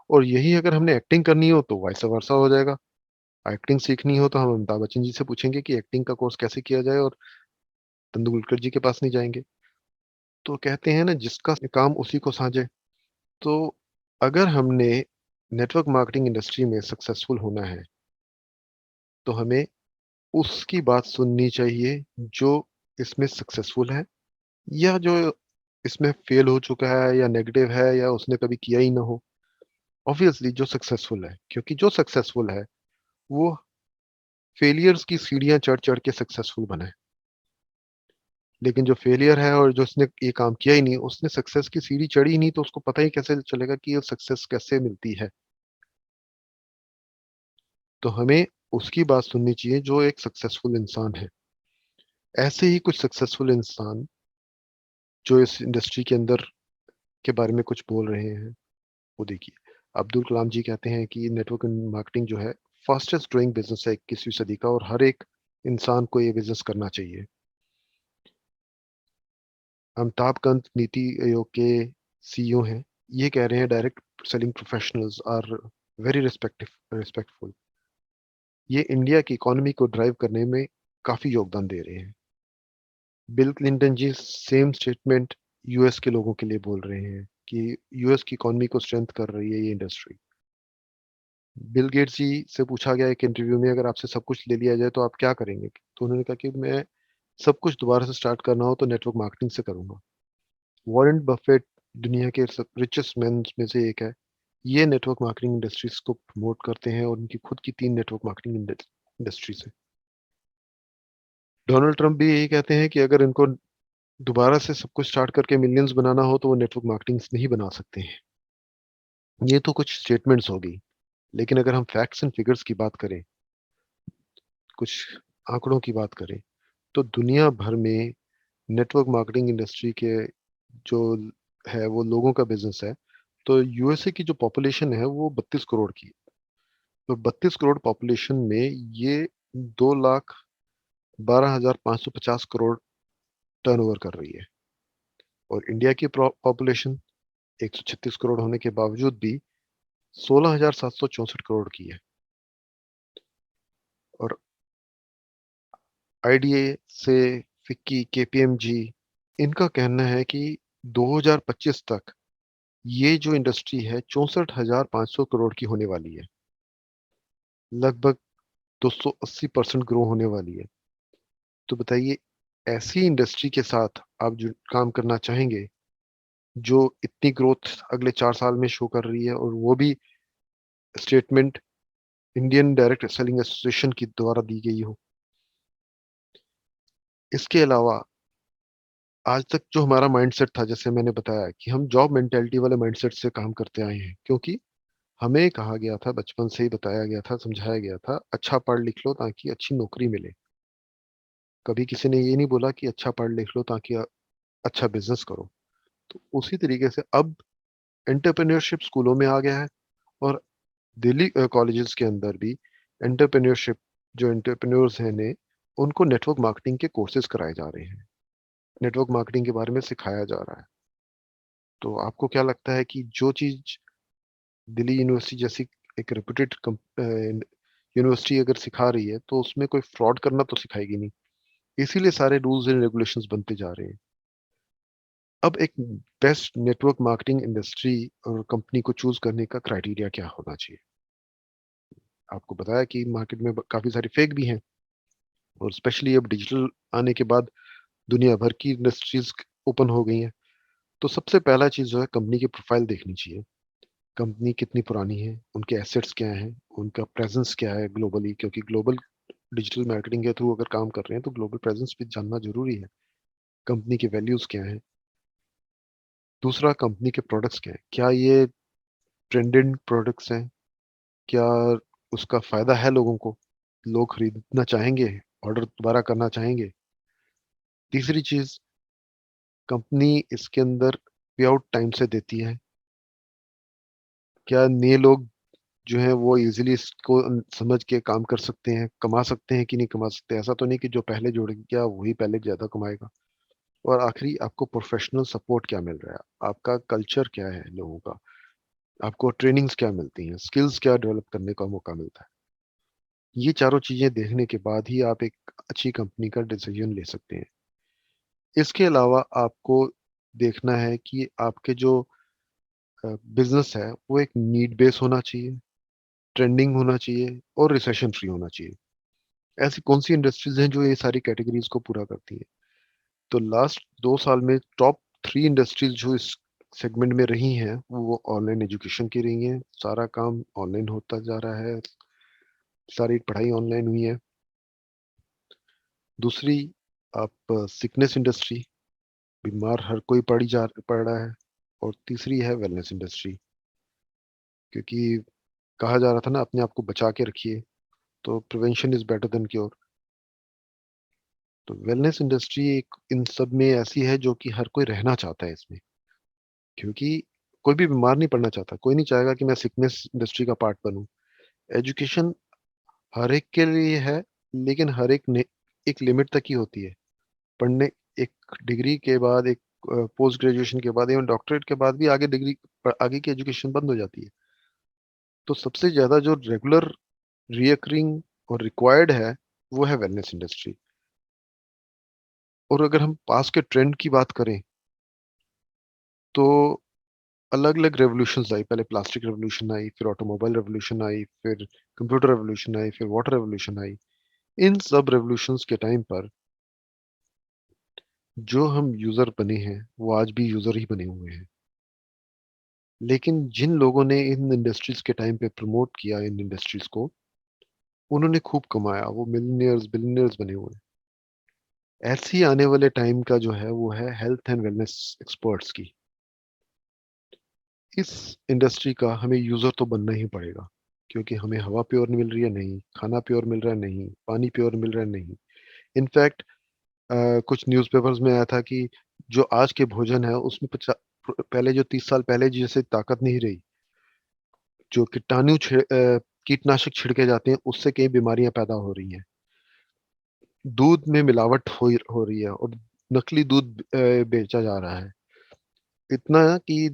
और यही अगर हमने एक्टिंग करनी हो तो वाइस वर्सा हो जाएगा। एक्टिंग सीखनी हो तो हम अमिताभ बच्चन जी से पूछेंगे कि एक्टिंग का कोर्स कैसे किया जाए, और तेंदुलकर जी के पास नहीं जाएंगे। तो कहते हैं ना, जिसका काम उसी को साझे। तो अगर हमने नेटवर्क मार्केटिंग इंडस्ट्री में सक्सेसफुल होना है, तो हमें उसकी बात सुननी चाहिए जो इसमें सक्सेसफुल है, या जो इसमें फेल हो चुका है, या नेगेटिव है, या उसने कभी किया ही ना हो। ऑब्वियसली जो सक्सेसफुल है, क्योंकि जो सक्सेसफुल है वो फेलियर्स की सीढ़ियां चढ़ चढ़ के सक्सेसफुल बना है। लेकिन जो फेलियर है और जो उसने ये काम किया ही नहीं, उसने सक्सेस की सीढ़ी चढ़ी ही नहीं, तो उसको पता ही कैसे चलेगा कि ये सक्सेस कैसे मिलती है। तो हमें उसकी बात सुननी चाहिए जो एक सक्सेसफुल इंसान है। ऐसे ही कुछ सक्सेसफुल इंसान जो इस इंडस्ट्री के अंदर के बारे में कुछ बोल रहे हैं, वो देखिए। अब्दुल कलाम जी कहते हैं कि नेटवर्क मार्केटिंग जो है फास्टेस्ट ग्रोइंग बिजनेस है 21वीं सदी का, और हर एक इंसान को ये बिजनेस करना चाहिए। अमिताभ कांत नीति आयोग के सीईओ हैं, ये कह रहे हैं direct selling professionals are very respectful. ये इंडिया की इकोनॉमी को ड्राइव करने में काफी योगदान दे रहे हैं। Bill Clinton ji same statement US के लोगों के लिए बोल रहे हैं कि यूएस की इकोनॉमी को स्ट्रेंथ कर रही है ये इंडस्ट्री। बिल गेट्स जी से पूछा गया एक इंटरव्यू में, अगर आपसे सब कुछ ले लिया जाए तो आप क्या करेंगे? तो उन्होंने कहा कि मैं सब कुछ दोबारा से स्टार्ट करना हो तो नेटवर्क मार्केटिंग से करूँगा। वॉरेन बफेट दुनिया के सब रिचेस्ट मैन में से एक है। ये नेटवर्क मार्केटिंग इंडस्ट्रीज को प्रमोट करते हैं और उनकी खुद की 3 नेटवर्क मार्केटिंग इंडस्ट्रीज है। डोनाल्ड ट्रंप भी यही कहते हैं कि अगर इनको दोबारा से सब कुछ स्टार्ट करके मिलियंस बनाना हो तो वो नेटवर्क मार्केटिंग नहीं बना सकते हैं। ये तो कुछ स्टेटमेंट्स हो गई, लेकिन अगर हम फैक्ट्स एंड फिगर्स की बात करें, कुछ आंकड़ों की बात करें, तो दुनिया भर में नेटवर्क मार्केटिंग इंडस्ट्री के जो है वो लोगों का बिजनेस है। तो यूएसए की जो पॉपुलेशन है वो 32 करोड़ की है। तो 32 करोड़ पॉपुलेशन में ये 2,12,550 करोड़ टर्नओवर कर रही है। और इंडिया की पॉपुलेशन 136 करोड़ होने के बावजूद भी 16,764 करोड़ की है। और आईडीए से फिक्की केपीएमजी इनका कहना है कि 2025 तक ये जो इंडस्ट्री है 64,500 करोड़ की होने वाली है, लगभग 280% ग्रो होने वाली है। तो बताइए, ऐसी इंडस्ट्री के साथ आप जो काम करना चाहेंगे जो इतनी ग्रोथ अगले 4 साल में शो कर रही है, और वो भी statement Indian direct selling association की द्वारा दी गई हो। इसके अलावा आज तक जो हमारा माइंडसेट था, जैसे मैंने बताया कि हम जॉब मेंटेलिटी वाले माइंडसेट से काम करते आए हैं, क्योंकि हमें कहा गया था, बचपन से ही बताया गया था, समझाया गया था, अच्छा पढ़ लिख लो ताकि अच्छी नौकरी मिले। कभी किसी ने ये नहीं बोला कि अच्छा पढ़ लिख लो ताकि अच्छा बिजनेस करो। तो उसी तरीके से अब एंटरप्रेन्योरशिप स्कूलों में आ गया है, और दिल्ली कॉलेजेस के अंदर भी एंटरप्रेन्योरशिप, जो एंटरप्रेन्योर्स हैं ने उनको नेटवर्क मार्केटिंग के कोर्सेज कराए जा रहे हैं, नेटवर्क मार्केटिंग के बारे में सिखाया जा रहा है। तो आपको क्या लगता है कि जो चीज दिल्ली यूनिवर्सिटी जैसी एक रेपुटेड यूनिवर्सिटी अगर सिखा रही है तो उसमें कोई फ्रॉड करना तो सिखाएगी नहीं। इसीलिए सारे रूल्स एंड रेगुलेशंस बनते जा रहे हैं। अब एक बेस्ट नेटवर्क मार्केटिंग इंडस्ट्री और कंपनी को चूज करने का क्राइटेरिया क्या होना चाहिए? आपको बताया कि मार्केट में काफी सारी फेक भी हैं, और स्पेशली अब डिजिटल आने के बाद दुनिया भर की इंडस्ट्रीज ओपन हो गई हैं। तो सबसे पहला चीज जो है, कंपनी की प्रोफाइल देखनी चाहिए। कंपनी कितनी पुरानी है, उनके एसेट्स क्या हैं, उनका प्रेजेंस क्या है ग्लोबली, क्योंकि ग्लोबल डिजिटल मार्केटिंग के थ्रू अगर काम कर रहे हैं तो ग्लोबल प्रेजेंस भी जानना जरूरी है। कंपनी के वैल्यूज क्या हैं। दूसरा, कंपनी के प्रोडक्ट्स क्या हैं, क्या ये ट्रेंडेड प्रोडक्ट्स हैं, क्या उसका फायदा है लोगों को, लोग खरीदना चाहेंगे, ऑर्डर दोबारा करना चाहेंगे। तीसरी चीज, कंपनी इसके अंदर पे आउट टाइम से देती है, क्या नए लोग जो है वो इजीली इसको समझ के काम कर सकते हैं, कमा सकते हैं कि नहीं कमा सकते। ऐसा तो नहीं कि जो पहले जुड़ गया वही पहले ज्यादा कमाएगा। और आखिरी, आपको प्रोफेशनल सपोर्ट क्या मिल रहा है, आपका कल्चर क्या है लोगों का, आपको ट्रेनिंग्स क्या मिलती हैं, स्किल्स क्या डेवलप करने का मौका मिलता है। ये चारों चीजें देखने के बाद ही आप एक अच्छी कंपनी का डिसीजन ले सकते हैं। इसके अलावा आपको देखना है कि आपके जो बिजनेस है वो एक नीड बेस होना चाहिए, ट्रेंडिंग होना चाहिए, और रिसेशन फ्री होना चाहिए। ऐसी कौन सी इंडस्ट्रीज हैं जो ये सारी कैटेगरीज को पूरा करती हैं? तो लास्ट 2 साल में टॉप 3 इंडस्ट्रीज जो इस सेगमेंट में रही हैं वो ऑनलाइन एजुकेशन की रही हैं। सारा काम ऑनलाइन होता जा रहा है, सारी पढ़ाई ऑनलाइन हुई है। दूसरी, आप सिकनेस इंडस्ट्री, बीमार हर कोई पड़ रहा है। और तीसरी है वेलनेस इंडस्ट्री, क्योंकि कहा जा रहा था ना, अपने आप को बचा के रखिए, तो prevention is better than cure. तो वेलनेस इंडस्ट्री एक इन सब में ऐसी है जो कि हर कोई रहना चाहता है इसमें, क्योंकि कोई भी बीमार नहीं पड़ना चाहता, कोई नहीं चाहेगा कि मैं सिकनेस इंडस्ट्री का पार्ट बनूं। एजुकेशन हर एक के लिए है, लेकिन हर एक ने एक लिमिट तक ही होती है। पढ़ने, एक डिग्री के बाद, एक पोस्ट ग्रेजुएशन के बाद, एवं डॉक्टरेट के बाद भी आगे डिग्री, आगे की एजुकेशन बंद हो जाती है। तो सबसे ज्यादा जो रेगुलर, रियकरिंग और रिक्वायर्ड है वो है वेलनेस इंडस्ट्री। और अगर हम पास के ट्रेंड की बात करें, तो अलग-अलग रेवोल्यूशंस आई, पहले प्लास्टिक रेवोल्यूशन आई, फिर ऑटोमोबाइल रेवोल्यूशन आई, फिर कंप्यूटर रेवोल्यूशन आई, फिर वाटर रेवोल्यूशन आई। इन सब रेवोल्यूशंस के टाइम पर जो हम यूज़र बने हैं, वो आज भी यूज़र ही बने हुए हैं। लेकिन जिन लोगों ने इन इंडस्ट्रीज़ के टाइम पे प्रमोट किया इन इंडस्ट्रीज़ को, उन्होंने खूब कमाया, वो मिलियनेयर्स, बिलियनेयर्स बने हुए हैं। ऐसे ही आने वाले टाइम का जो है, वो है हेल्थ एंड वेलनेस एक्सपर्ट्स की। इस इंडस्ट्री का हमें यूज़र तो बनना ही पड़ेगा, क्योंकि हमें हवा प्योर मिल रही है नहीं, खाना प्योर मिल रहा है नहीं, पानी प्योर मिल रहा है नहीं। इनफैक्ट कुछ न्यूज़पेपर्स में आया था कि जो आज के भोजन है उसमें पहले जो 30 साल पहले जैसे ताकत नहीं रही, जो कीटनाशक छिड़के जाते हैं उससे कई बीमारियाँ पैदा हो रही हैं। दूध में मिलावट हो रही है और नकली दूध बेचा जा रहा है। इतना कि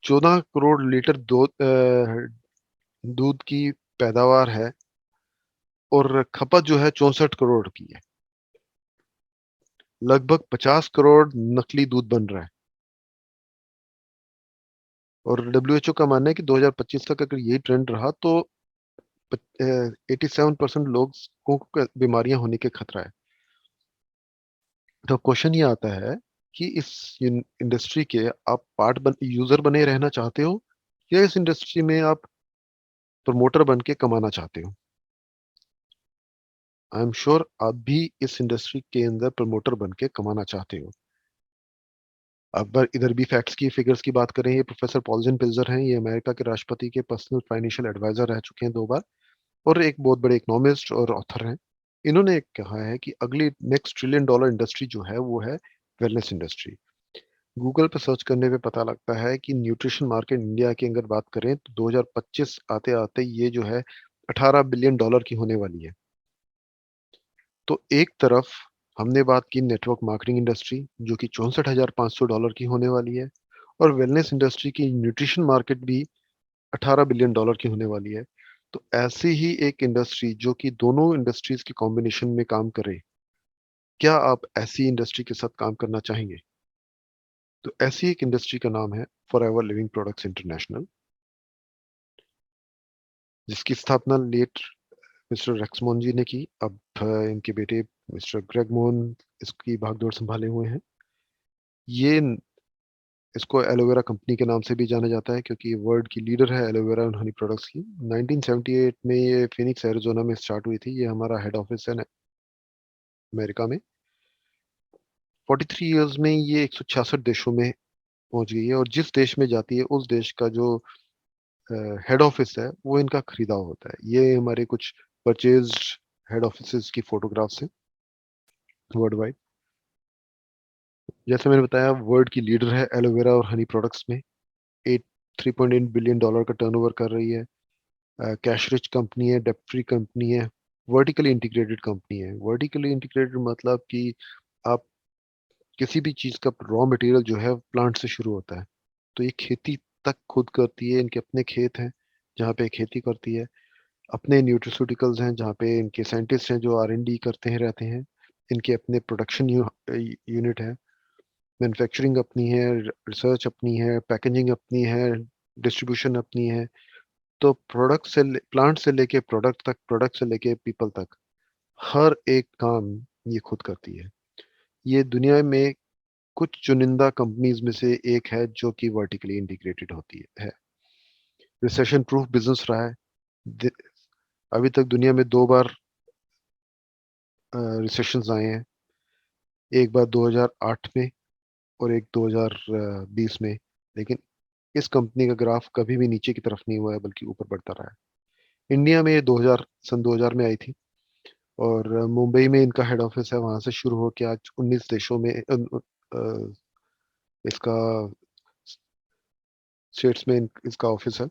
14 करोड़ लीटर दूध की पैदावार है और खपत जो है 64 करोड़ की है। लगभग 50 करोड़ नकली दूध बन रहा है और डब्ल्यूएचओ का मानना है कि 2025 तक अगर यही ट्रेंड रहा तो 87% लोगों को बीमारियां होने के खतरा है। तो क्वेश्चन ये आता है कि इस इंडस्ट्री के आप यूजर बने रहना चाहते हो या इस इंडस्ट्री में आप प्रमोटर बन के कमाना चाहते हो। आई एम श्योर आप भी इस इंडस्ट्री के अंदर प्रमोटर बन के कमाना चाहते हो। अगर इधर भी फैक्ट्स की फिगर्स की बात करें, ये प्रोफेसर पॉल्जन पिल्जर हैं, ये अमेरिका के राष्ट्रपति के पर्सनल फाइनेंशियल एडवाइजर रह चुके हैं 2 बार और एक बहुत बड़े इकोनॉमिस्ट और ऑथर हैं। इन्होंने कहा है कि अगली नेक्स्ट ट्रिलियन डॉलर इंडस्ट्री जो है वो है वेलनेस इंडस्ट्री। गूगल पे सर्च करने पे पता लगता है कि न्यूट्रिशन मार्केट इंडिया की अगर बात करें तो 2025 आते-आते ये जो है 18 बिलियन डॉलर की होने वाली है। तो एक तरफ हमने बात की नेटवर्क मार्केटिंग इंडस्ट्री जो कि 64,500 डॉलर की होने वाली है और वेलनेस इंडस्ट्री की न्यूट्रिशन मार्केट भी 18 बिलियन डॉलर की होने वाली है। तो ऐसी ही एक इंडस्ट्री जो कि दोनों इंडस्ट्रीज के कॉम्बिनेशन में काम करे, क्या आप ऐसी इंडस्ट्री के साथ काम करना चाहेंगे? तो ऐसी एक इंडस्ट्री का नाम है फॉरएवर लिविंग प्रोडक्ट्स इंटरनेशनल, जिसकी स्थापना लेट मिस्टर रेक्समोन जी ने की। अब इनके बेटे मिस्टर ग्रेग मोहन इसकी भागदौड़ संभाले हुए हैं। ये इसको एलोवेरा कंपनी के नाम से भी जाना जाता है क्योंकि वर्ल्ड की लीडर है एलोवेरा एंड हनी प्रोडक्ट्स की। 1978 में ये फिनिक्स एरिज़ोना में स्टार्ट हुई थी। ये हमारा हेड ऑफिस है अमेरिका में। 43 इयर्स में ये 166 देशों में पहुंच गई है और जिस देश में जाती है उस देश का जो हेड ऑफिस है वो इनका खरीदा होता है। ये हमारे कुछ परचेज्ड हेड ऑफिसेज की फोटोग्राफ्स हैं वर्ल्ड वाइड। जैसे मैंने बताया वर्ल्ड की लीडर है एलोवेरा और हनी प्रोडक्ट्स में। 3.8 बिलियन डॉलर का टर्नओवर कर रही है। कैश रिच कंपनी है, डेब्ट फ्री कंपनी है, वर्टिकली इंटीग्रेटेड कंपनी है। वर्टिकली इंटीग्रेटेड मतलब कि आप किसी भी चीज़ का रॉ मटेरियल जो है प्लांट से शुरू होता है। तो ये खेती तक खुद करती है, इनके अपने खेत हैं जहाँ पे खेती करती है, अपने न्यूट्रिस्यूटिकल्स हैं जहाँ पे इनके साइंटिस्ट हैं जो आर-एन-डी करते हैं रहते हैं, इनके अपने प्रोडक्शन यूनिट है, मैन्युफैक्चरिंग अपनी है, रिसर्च अपनी है, पैकेजिंग अपनी है, डिस्ट्रीब्यूशन अपनी है। तो प्लांट से लेके प्रोडक्ट तक, प्रोडक्ट से लेके पीपल तक, हर एक काम ये खुद करती है। ये दुनिया में कुछ चुनिंदा कंपनीज में से एक है जो कि वर्टिकली इंटीग्रेटेड होती है। रिसेशन प्रूफ बिजनेस रहा है। दि- अभी तक दुनिया में 2 बार रिसेशंस आए हैं, एक बार 2008 में और एक 2020 में। लेकिन इस कंपनी का ग्राफ कभी भी नीचे की तरफ नहीं हुआ है बल्कि ऊपर बढ़ता रहा है। इंडिया में ये 2000 में आई थी और मुंबई में इनका हेड ऑफिस है। वहां से शुरू होकर आज 19 देशों में इसका स्टेट्स में इसका ऑफिस है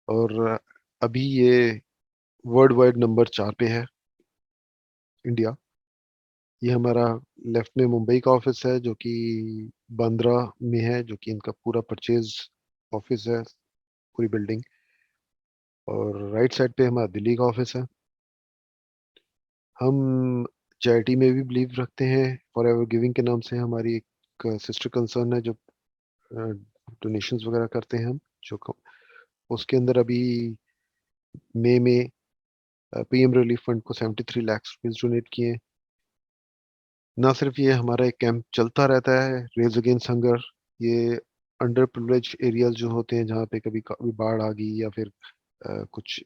और अभी ये वर्ल्ड वाइड नंबर 4 पे है इंडिया। ये हमारा लेफ्ट में मुंबई का ऑफिस है जो कि बांद्रा में है, जो कि इनका पूरा परचेज ऑफिस है, पूरी बिल्डिंग। और राइट साइड पे हमारा दिल्ली का ऑफिस है। हम चैरिटी में भी बिलीव रखते हैं। फॉर एवर गिविंग के नाम से हमारी एक एक सिस्टर कंसर्न है जो डोनेशंस वगैरह करते हैं हम, जो उसके अंदर अभी मई में पीएम रिलीफ फंड को 73 लाख रुपीस डोनेट किए। ना सिर्फ ये हमारा एक कैंप चलता रहता है, रेज अगेंस्ट हंगर, ये अंडर प्रिविलेज एरियाज जो होते हैं जहाँ पे कभी कभी बाढ़ आ गई या फिर कुछ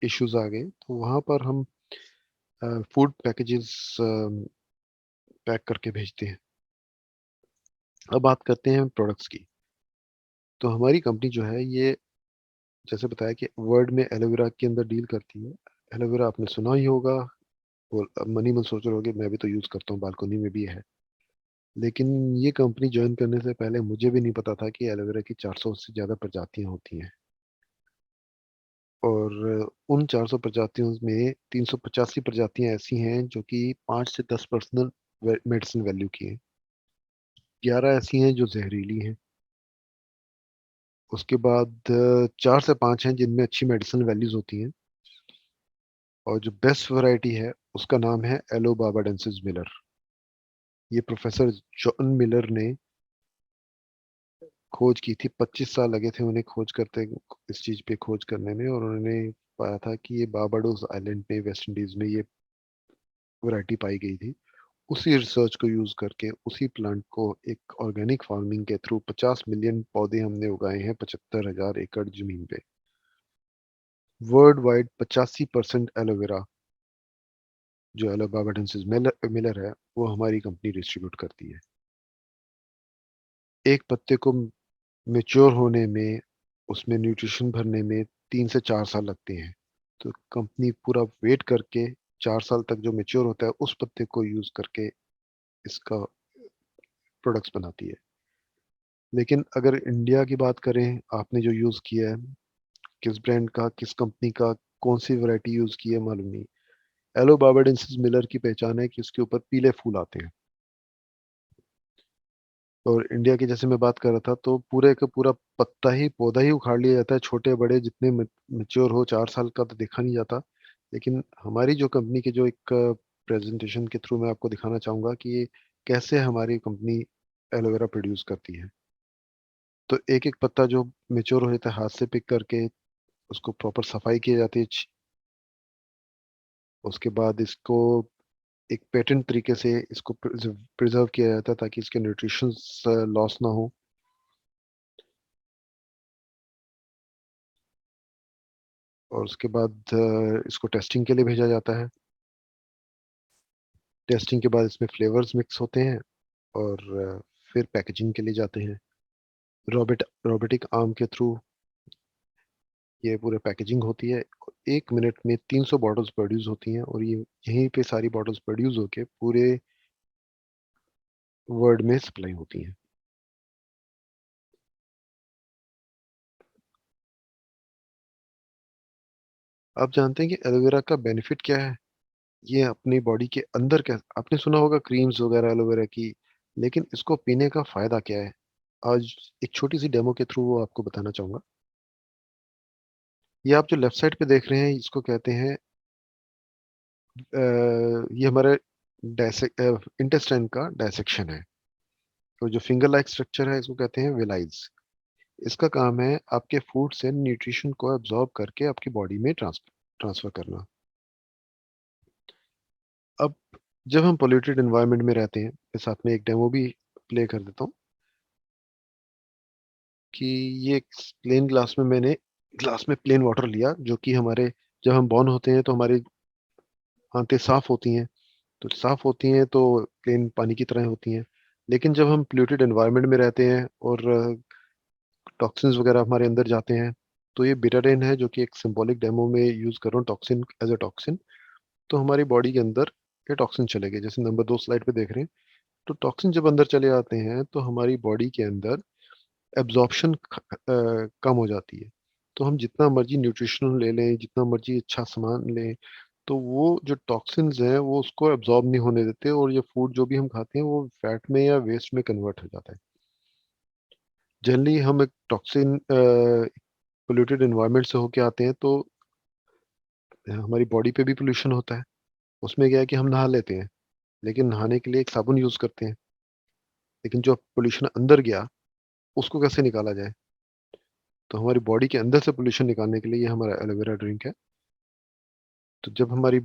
इश्यूज आ गए, तो वहाँ पर हम फूड पैकेजेस पैक करके भेजते हैं। अब बात करते हैं प्रोडक्ट्स की। तो हमारी कंपनी जो है ये, जैसे बताया कि वर्ल्ड में एलोवेरा के अंदर डील करती है। एलोवेरा आपने सुना ही होगा, वो मनी मन सोच रहे होगे, मैं भी तो यूज करता हूँ, बालकनी में भी है। लेकिन ये कंपनी ज्वाइन करने से पहले मुझे भी नहीं पता था कि एलोवेरा की 400 से ज्यादा प्रजातियां होती हैं। और उन 400 प्रजातियों में 385 प्रजातियां ऐसी हैं जो कि 5 से 10% मेडिसिन वैल्यू की हैं। 11 ऐसी हैं जो जहरीली हैं। उसके बाद 4 से 5 हैं जिनमें अच्छी मेडिसिन वैल्यूज होती हैं। और जो बेस्ट वैरायटी है उसका नाम है एलो बाबाडेंसिस मिलर। ये प्रोफेसर जॉन मिलर ने खोज की थी। 25 साल लगे थे उन्हें खोज करते, इस चीज पे खोज करने में, और उन्होंने पाया था कि ये बाबाडोस आइलैंड में, वेस्ट इंडीज में ये वैरायटी पाई गई थी। उसी रिसर्च को यूज करके उसी प्लांट को एक ऑर्गेनिक फार्मिंग के थ्रू 50 मिलियन पौधे हमने उगाए हैं 75,000 एकड़ जमीन पे। वर्ल्ड वाइड 85% एलोवेरा जो एलो बाबाडेंसिस मिलर है वो हमारी कंपनी डिस्ट्रीब्यूट करती है। एक पत्ते को मेच्योर होने में, उसमें न्यूट्रिशन भरने में 3 से 4 साल लगते हैं। तो कंपनी पूरा वेट करके 4 साल तक जो मेच्योर होता है उस पत्ते को यूज करके इसका प्रोडक्ट्स बनाती है। लेकिन अगर इंडिया की बात करें, आपने जो यूज किया है, किस ब्रांड का, किस कंपनी का, कौन सी वैरायटी यूज की है मालूम नहीं। एलो बाबाडेंसिस मिलर की पहचान है कि उसके ऊपर पीले फूल आते हैं। और इंडिया की जैसे मैं बात कर रहा था, तो पूरे का पूरा पत्ता ही, पौधा ही उखाड़ लिया जाता है, छोटे बड़े जितने मेच्योर हो, 4 साल का तो देखा नहीं जाता। लेकिन हमारी जो कंपनी के जो एक प्रेजेंटेशन के थ्रू मैं आपको दिखाना चाहूंगा कि ये कैसे हमारी कंपनी एलोवेरा प्रोड्यूस करती है। तो एक एक पत्ता जो मेच्योर हो जाता है, हाथ से पिक करके उसको प्रॉपर सफाई की जाती है। उसके बाद इसको एक पेटेंट तरीके से इसको प्रिजर्व किया जाता है ताकि इसके न्यूट्रिशन लॉस ना हो। और उसके बाद इसको टेस्टिंग के लिए भेजा जाता है। टेस्टिंग के बाद इसमें फ्लेवर्स मिक्स होते हैं और फिर पैकेजिंग के लिए जाते हैं। रोबोटिक आर्म के थ्रू ये पूरे पैकेजिंग होती है। 1 मिनट में 300 बॉटल्स प्रोड्यूस होती हैं, और ये यहीं पे सारी बॉटल्स प्रोड्यूस होके पूरे वर्ल्ड में सप्लाई होती हैं। आप जानते हैं कि एलोवेरा का बेनिफिट क्या है? ये अपनी बॉडी के अंदर, क्या आपने सुना होगा क्रीम्स वगैरह एलोवेरा की, लेकिन इसको पीने का फायदा क्या है? आज एक छोटी सी डेमो के थ्रू वो आपको बताना चाहूंगा। ये आप जो लेफ्ट साइड पे देख रहे हैं, इसको कहते हैं ये हमारे इंटेस्टाइन का डायसेक्शन है। तो जो फिंगर लाइक स्ट्रक्चर है इसको कहते हैं विलाइज। इसका काम है आपके फूड से न्यूट्रिशन को एब्जॉर्ब करके आपकी बॉडी में ट्रांसफर करना। अब जब हम पोल्यूटेड एनवायरनमेंट में रहते हैं, मैं साथ में एक डेमो भी प्ले कर देता हूँ कि ये प्लेन ग्लास में, मैंने ग्लास में प्लेन वाटर लिया, जो कि हमारे, जब हम बॉर्न होते हैं तो हमारी आंतें साफ होती हैं। तो साफ होती हैं तो प्लेन पानी की तरह होती हैं। लेकिन जब हम पोल्यूटेड एनवायरनमेंट में रहते हैं और टॉक्सिन्स वगैरह हमारे अंदर जाते हैं, तो ये बिटाडिन है, जो कि एक सिंबॉलिक डेमो में यूज कर रहा हूँ, टॉक्सिन एज अ टॉक्सिन। तो हमारी बॉडी के अंदर ये टॉक्सिन चले गए, जैसे नंबर 2 स्लाइड पे देख रहे हैं। तो टॉक्सिन जब अंदर चले आते हैं तो हमारी बॉडी के अंदर एब्जॉर्प्शन कम हो जाती है। तो हम जितना मर्जी न्यूट्रिशन ले लें, जितना मर्जी अच्छा सामान लें, तो वो जो टॉक्सिन्स हैं वो उसको एब्जॉर्ब नहीं होने देते, और ये फूड जो भी हम खाते हैं वो फैट में या वेस्ट में कन्वर्ट हो जाता है। जनरली हम एक टॉक्सिन पोल्यूटेड एनवायरनमेंट से होके आते हैं, तो हमारी बॉडी पे भी पोल्यूशन होता है। उसमें क्या है कि हम नहा लेते हैं, लेकिन नहाने के लिए एक साबुन यूज करते हैं। लेकिन जो पॉल्यूशन अंदर गया, उसको कैसे निकाला जाए? तो हमारी बॉडी के अंदर से पॉल्यूशन निकालने के लिए ये हमारा एलोवेरा ड्रिंक है। तो जब हमारी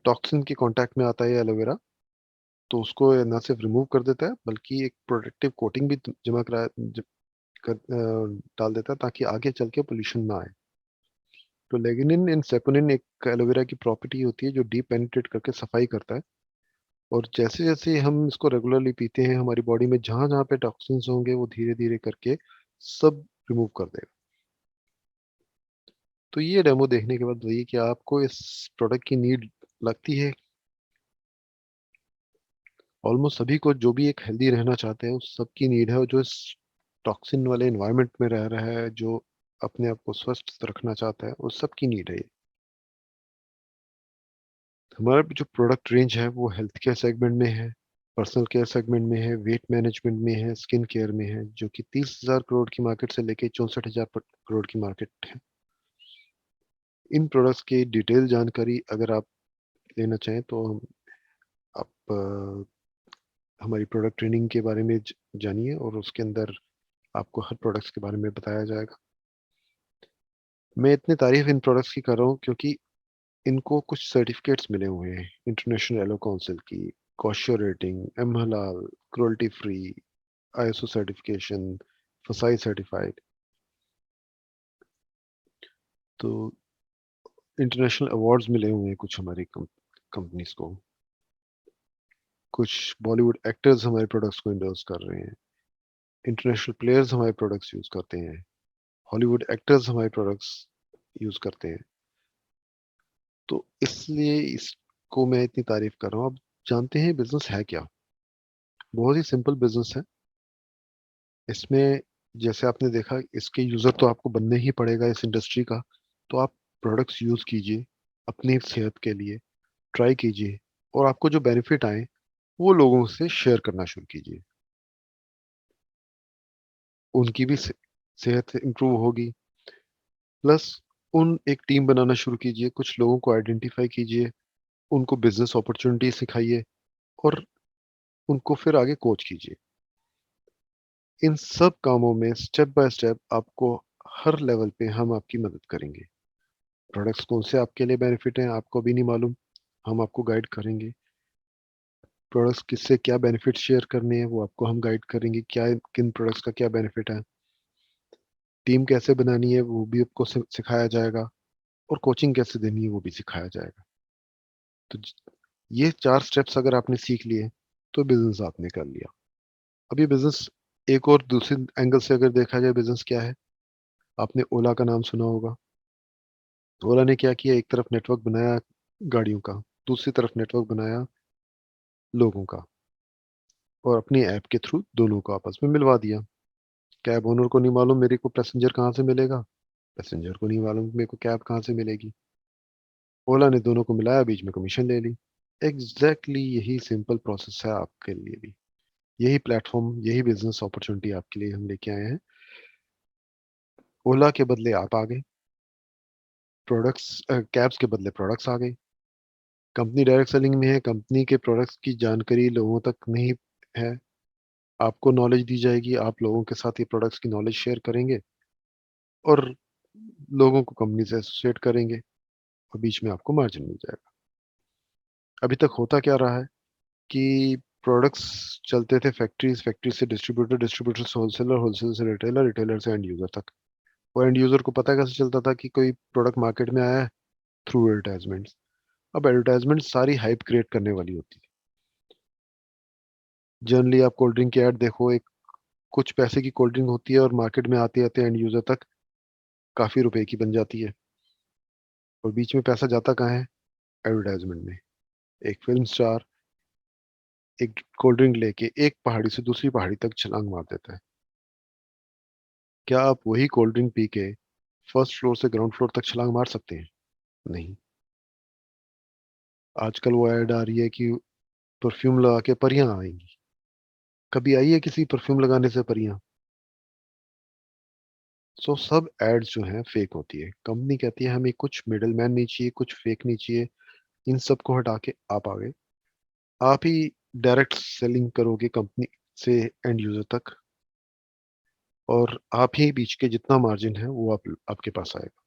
टॉक्सिन के कॉन्टैक्ट में आता है ये एलोवेरा, तो उसको ये ना सिर्फ रिमूव कर देता है, बल्कि एक प्रोटेक्टिव कोटिंग भी जमा करा ज डाल देता है, ताकि आगे चल के पॉल्यूशन ना आए। तो लिग्निन एंड सेपोनिन एक एलोवेरा की प्रॉपर्टी होती है जो डीप पेनिट्रेट करके सफाई करता है, और जैसे-जैसे हम इसको रेगुलरली पीते हैं, हमारी बॉडी में जहाँ-जहाँ पे टॉक्सिन्स होंगे, वो धीरे-धीरे करके सब रिमूव कर देगा। तो ये डेमो देखने के बाद बताइए कि आपको इस प्रोडक्ट की नीड लगती है? ऑलमोस्ट सभी को, जो भी एक हेल्दी रहना चाहते हैं, उस सबकी नीड है, और जो इस टॉक्सिन वाले एनवायरनमेंट में रह रहा है, जो अपने आप को स्वस्थ रखना चाहता है, उस सबकी नीड है ये। हमारा जो प्रोडक्ट रेंज है वो हेल्थ केयर सेगमेंट में है, पर्सनल केयर सेगमेंट में है, वेट मैनेजमेंट में है, स्किन केयर में है, जो कि 30,000 करोड़ की मार्केट से लेके 64,000 करोड़ की मार्केट है। इन प्रोडक्ट्स की डिटेल जानकारी अगर आप लेना चाहें तो आप हमारी प्रोडक्ट ट्रेनिंग के बारे में जानिए, और उसके अंदर आपको हर प्रोडक्ट्स के बारे में बताया जाएगा। मैं इतनी तारीफ इन प्रोडक्ट्स की कर रहा हूँ क्योंकि इनको कुछ सर्टिफिकेट्स मिले हुए हैं इंटरनेशनल एलो काउंसिल की, कॉशर रेटिंग, एम हलाल, क्रुएल्टी फ्री, आईएसओ सर्टिफिकेशन, फसाई सर्टिफाइड। तो इंटरनेशनल अवार्ड्स मिले हुए हैं कुछ हमारी कंपनीज को। कुछ बॉलीवुड एक्टर्स हमारे प्रोडक्ट्स को इंडोर्स कर रहे हैं, इंटरनेशनल प्लेयर्स हमारे प्रोडक्ट्स यूज़ करते हैं, हॉलीवुड एक्टर्स हमारे प्रोडक्ट्स यूज़ करते हैं। तो इसलिए इसको मैं इतनी तारीफ कर रहा हूँ। अब जानते हैं बिजनेस है क्या? बहुत ही सिंपल बिजनेस है। इसमें जैसे आपने देखा, इसके यूज़र तो आपको बनना ही पड़ेगा इस इंडस्ट्री का। तो आप प्रोडक्ट्स यूज़ कीजिए अपनी सेहत के लिए, ट्राई कीजिए, और आपको जो बेनिफिट आए वो लोगों से शेयर करना शुरू कीजिए। उनकी भी सेहत इम्प्रूव होगी, प्लस उन एक टीम बनाना शुरू कीजिए, कुछ लोगों को आइडेंटिफाई कीजिए, उनको बिजनेस अपॉर्चुनिटी सिखाइए, और उनको फिर आगे कोच कीजिए। इन सब कामों में स्टेप बाय स्टेप आपको हर लेवल पे हम आपकी मदद करेंगे। प्रोडक्ट्स कौन से आपके लिए बेनिफिट हैं आपको भी नहीं मालूम, हम आपको गाइड करेंगे। प्रोडक्ट्स किससे क्या बेनिफिट शेयर करने हैं वो आपको हम गाइड करेंगे, क्या किन प्रोडक्ट्स का क्या बेनिफिट है। टीम कैसे बनानी है वो भी आपको सिखाया जाएगा, और कोचिंग कैसे देनी है वो भी सिखाया जाएगा। तो ये 4 स्टेप्स अगर आपने सीख लिए, तो बिज़नेस आपने कर लिया। अब ये बिज़नेस एक और दूसरे एंगल से अगर देखा जाए, बिज़नेस क्या है? आपने ओला का नाम सुना होगा। ओला ने क्या किया, एक तरफ नेटवर्क बनाया गाड़ियों का, दूसरी तरफ नेटवर्क बनाया लोगों का, और अपनी ऐप के थ्रू दोनों को आपस में मिलवा दिया। कैब ओनर को नहीं मालूम मेरे को पैसेंजर कहाँ से मिलेगा, पैसेंजर को नहीं मालूम मेरे को कैब कहाँ से मिलेगी। ओला ने दोनों को मिलाया, बीच में कमीशन ले ली। एग्जैक्टली यही सिंपल प्रोसेस है आपके लिए भी। यही प्लेटफॉर्म, यही बिजनेस अपॉर्चुनिटी आपके लिए हम लेके आए हैं। ओला के बदले आप आ गए, प्रोडक्ट्स कैब्स के बदले प्रोडक्ट्स आ गए। कंपनी डायरेक्ट सेलिंग में है, कंपनी के प्रोडक्ट्स की जानकारी लोगों तक नहीं है। आपको नॉलेज दी जाएगी, आप लोगों के साथ ये प्रोडक्ट्स की नॉलेज शेयर करेंगे, और लोगों को कंपनी से एसोसिएट करेंगे, और बीच में आपको मार्जिन मिल जाएगा। अभी तक होता क्या रहा है कि प्रोडक्ट्स चलते थे फैक्ट्रीज, फैक्ट्री से डिस्ट्रीब्यूटर, डिस्ट्रीब्यूटर से होलसेलर, होलसेलर से रिटेलर, रिटेलर से एंड यूजर तक। वो एंड यूजर को पता कैसे चलता था कि कोई प्रोडक्ट मार्केट में आया है? Through advertisements. अब एडवर्टाइजमेंट सारी हाइप क्रिएट करने वाली होती है। जनरली आप कोल्ड ड्रिंक की ऐड देखो, एक कुछ पैसे की कोल्ड ड्रिंक होती है, और मार्केट में आते आते एंड यूजर तक काफी रुपए की बन जाती है। और बीच में पैसा जाता कहाँ है? एडवर्टाइजमेंट में। एक फिल्म स्टार एक कोल्ड ड्रिंक लेके एक पहाड़ी से दूसरी पहाड़ी तक छलांग मार देता है। क्या आप वही कोल्ड ड्रिंक पी के फर्स्ट फ्लोर से ग्राउंड फ्लोर तक छलांग मार सकते हैं? नहीं। आजकल वो ऐड आ रही है कि परफ्यूम लगा के परियां आएंगी। कभी आई है किसी परफ्यूम लगाने से परियां? सो सब एड्स जो हैं फेक होती है। कंपनी कहती है हमें कुछ मिडल मैन नहीं चाहिए, कुछ फेक नहीं चाहिए, इन सब को हटा के आप आ गए। आप ही डायरेक्ट सेलिंग करोगे कंपनी से एंड यूजर तक, और आप ही बीच के जितना मार्जिन है वो आपके पास आएगा।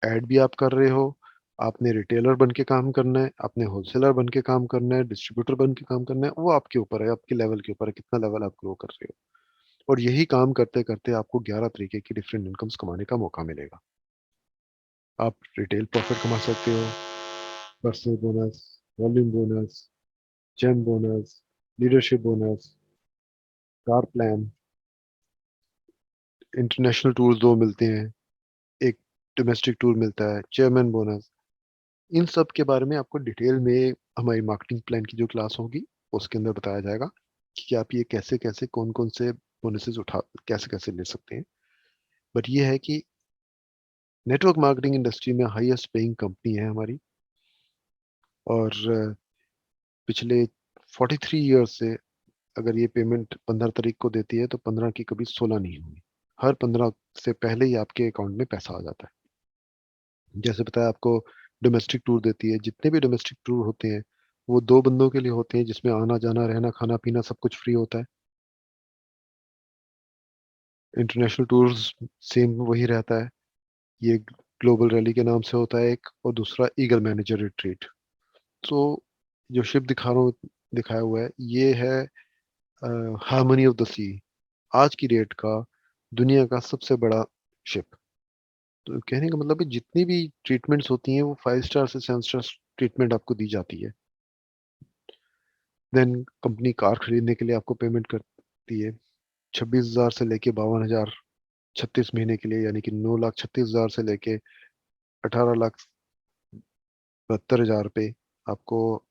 ऐड भी आप कर रहे हो, आपने रिटेलर बन के काम करना है, आपने होलसेलर बन के काम करना है, डिस्ट्रीब्यूटर बन के काम करना है, वो आपके ऊपर है, आपके लेवल के ऊपर है, कितना लेवल आप ग्रो कर रहे हो। और यही काम करते करते आपको 11 तरीके की डिफरेंट इनकम्स कमाने का मौका मिलेगा। आप रिटेल प्रॉफिट कमा सकते हो, personal bonus, volume bonus, gem bonus, leadership bonus, car plan, international tours 2 मिलते हैं, एक डोमेस्टिक टूर मिलता है, चेयरमैन बोनस। इन सब के बारे में आपको डिटेल में हमारी मार्केटिंग प्लान की जो क्लास होगी उसके अंदर बताया जाएगा कि आप ये कैसे कैसे कौन कौन से बोनसेस उठा कैसे कैसे ले सकते हैं। बट ये है कि नेटवर्क मार्केटिंग इंडस्ट्री में हाईएस्ट पेइंग कंपनी है हमारी, और पिछले 43 ईयर्स से अगर ये पेमेंट 15 तारीख को देती है तो 15 की कभी 16 नहीं हुई। हर 15 से पहले ही आपके अकाउंट में पैसा आ जाता है। जैसे बताया आपको, डोमेस्टिक टूर देती है। जितने भी डोमेस्टिक टूर होते हैं वो 2 बंदों के लिए होते हैं, जिसमें आना जाना रहना खाना पीना सब कुछ फ्री होता है। इंटरनेशनल टूर्स सेम वही रहता है। ये ग्लोबल रैली के नाम से होता है एक, और दूसरा ईगल मैनेजर रिट्रीट। तो जो शिप दिखा रहा हूँ, दिखाया हुआ है, ये है हार्मनी ऑफ द सी, आज की डेट का दुनिया का सबसे बड़ा शिप। तो कहने का मतलब है जितनी भी ट्रीटमेंट्स होती हैं वो 5 स्टार से 7 स्टार ट्रीटमेंट आपको दी जाती है। देन कंपनी कार खरीदने के लिए आपको पेमेंट करती है 26,000 से लेके 52,000, 36 महीने के लिए, यानी कि 9,36,000 से लेके 18,72,000 रुपये आपको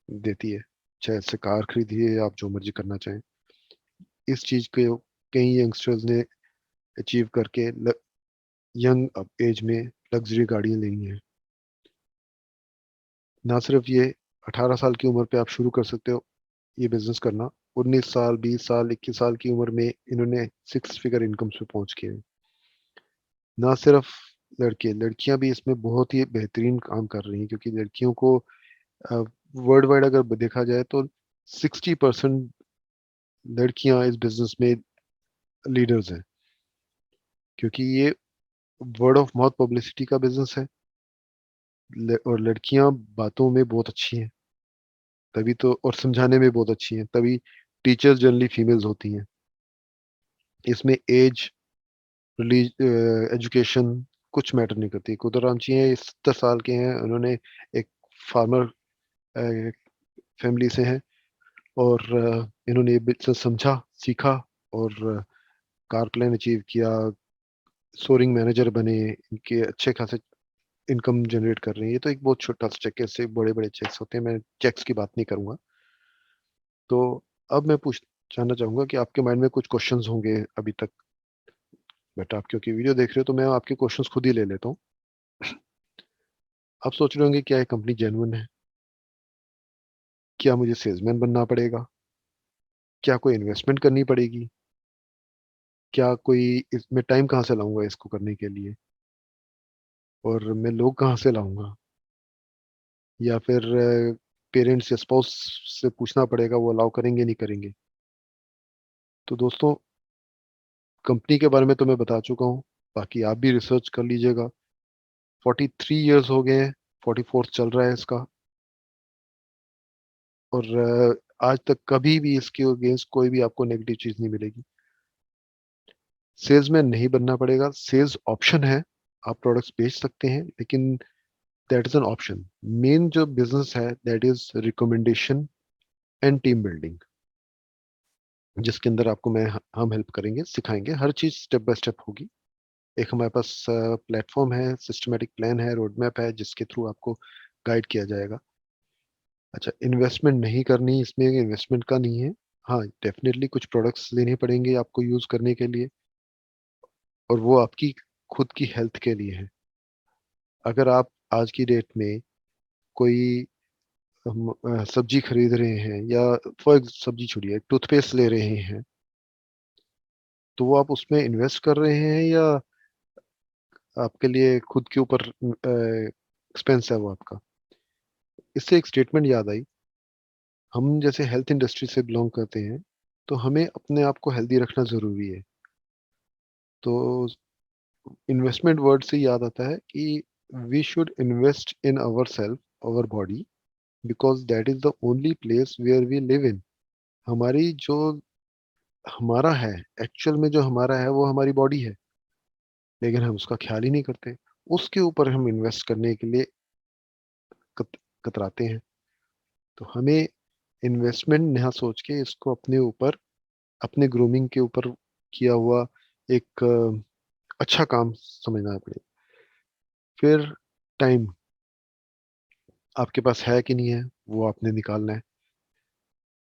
देती है। चाहे इससे कार खरीदिए या आप जो मर्जी करना चाहें। इस चीज को कई यंगस्टर्स ने अचीव करके यंग एज में लग्जरी गाड़ियां लेनी है। ना सिर्फ ये 18 साल की उम्र पे आप शुरू कर सकते हो ये बिजनेस करना, 19 साल, 20 साल, 21 साल की उम्र में इन्होंने 6 फिगर इनकम पे पहुंच के हैं। ना सिर्फ लड़के, लड़कियां भी इसमें बहुत ही बेहतरीन काम कर रही हैं, क्योंकि लड़कियों को वर्ल्ड वाइड अगर देखा जाए तो 60% लड़कियां इस बिजनेस में लीडर्स हैं, क्योंकि ये वर्ड ऑफ माउथ पब्लिसिटी का बिजनेस है। और लड़कियां बातों में बहुत अच्छी हैं, तभी तो, और समझाने में बहुत अच्छी हैं, तभी टीचर्स जनरली फीमेल्स होती हैं। इसमें एज, एजुकेशन कुछ मैटर नहीं करती। कुदराम जी हैं, 70 साल के हैं, उन्होंने एक फार्मर फैमिली से हैं, और इन्होंने ये बिजनेस समझा, सीखा, और कार प्लान अचीव किया, सोरिंग मैनेजर बने, इनके अच्छे खासे इनकम जनरेट कर रही है। ये तो एक बहुत छोटा सा चेक है, इससे बड़े बड़े चेक्स होते हैं, मैं चेक्स की बात नहीं करूंगा। तो अब मैं पूछ जानना चाहूंगा कि आपके माइंड में कुछ क्वेश्चंस होंगे अभी तक, बट आप क्योंकि वीडियो देख रहे हो तो मैं आपके क्वेश्चंस खुद ही ले लेता हूँ। आप सोच रहे होंगे क्या ये कंपनी जेन्युइन है, क्या मुझे सेल्समैन बनना पड़ेगा, क्या कोई इन्वेस्टमेंट करनी पड़ेगी, क्या कोई, इसमें टाइम कहाँ से लाऊंगा इसको करने के लिए, और मैं लोग कहाँ से लाऊंगा, या फिर पेरेंट्स या स्पाउस से पूछना पड़ेगा वो अलाउ करेंगे नहीं करेंगे। तो दोस्तों, कंपनी के बारे में तो मैं बता चुका हूँ, बाकी आप भी रिसर्च कर लीजिएगा। 43 ईयर्स हो गए हैं, 44 चल रहा है इसका, और आज तक कभी भी इसके अगेंस्ट कोई भी आपको नेगेटिव चीज नहीं मिलेगी। सेल्समैन नहीं बनना पड़ेगा, सेल्स ऑप्शन है, आप प्रोडक्ट्स बेच सकते हैं, लेकिन that is an option. Main जो बिजनेस है that is recommendation and team building, जिसके अंदर आपको हम हेल्प करेंगे, सिखाएंगे, हर चीज स्टेप बाय स्टेप होगी। एक हमारे पास प्लेटफॉर्म है, सिस्टमेटिक प्लान है, रोड मैप है, जिसके थ्रू आपको गाइड किया जाएगा। अच्छा, इन्वेस्टमेंट नहीं करनी, इसमें इन्वेस्टमेंट का नहीं है। हाँ, डेफिनेटली कुछ प्रोडक्ट्स लेने पड़ेंगे आपको यूज करने के लिए, और वो आपकी खुद की हेल्थ के लिए है। अगर आप आज की डेट में कोई सब्जी खरीद रहे हैं, या फॉर सब्जी छोड़िए, टूथपेस्ट ले रहे हैं, तो वो आप उसमें इन्वेस्ट कर रहे हैं, या आपके लिए खुद के ऊपर एक्सपेंस है वो आपका। इससे एक स्टेटमेंट याद आई, हम जैसे हेल्थ इंडस्ट्री से बिलॉन्ग करते हैं, तो हमें अपने आप को हेल्दी रखना ज़रूरी है। तो इन्वेस्टमेंट वर्ड से याद आता है कि we should invest in ourselves, our body, because that is the only place where we live in. हमारी जो हमारा है, एक्चुअल में जो हमारा है वो हमारी बॉडी है, लेकिन हम उसका ख़्याल ही नहीं करते। उसके ऊपर हम इन्वेस्ट करने के लिए कत कतराते हैं। तो हमें इन्वेस्टमेंट यहाँ सोच के इसको अपने ऊपर, अपने ग्रूमिंग के ऊपर किया हुआ एक अच्छा काम समझना पड़ेगा। फिर टाइम आपके पास है कि नहीं है, वो आपने निकालना है।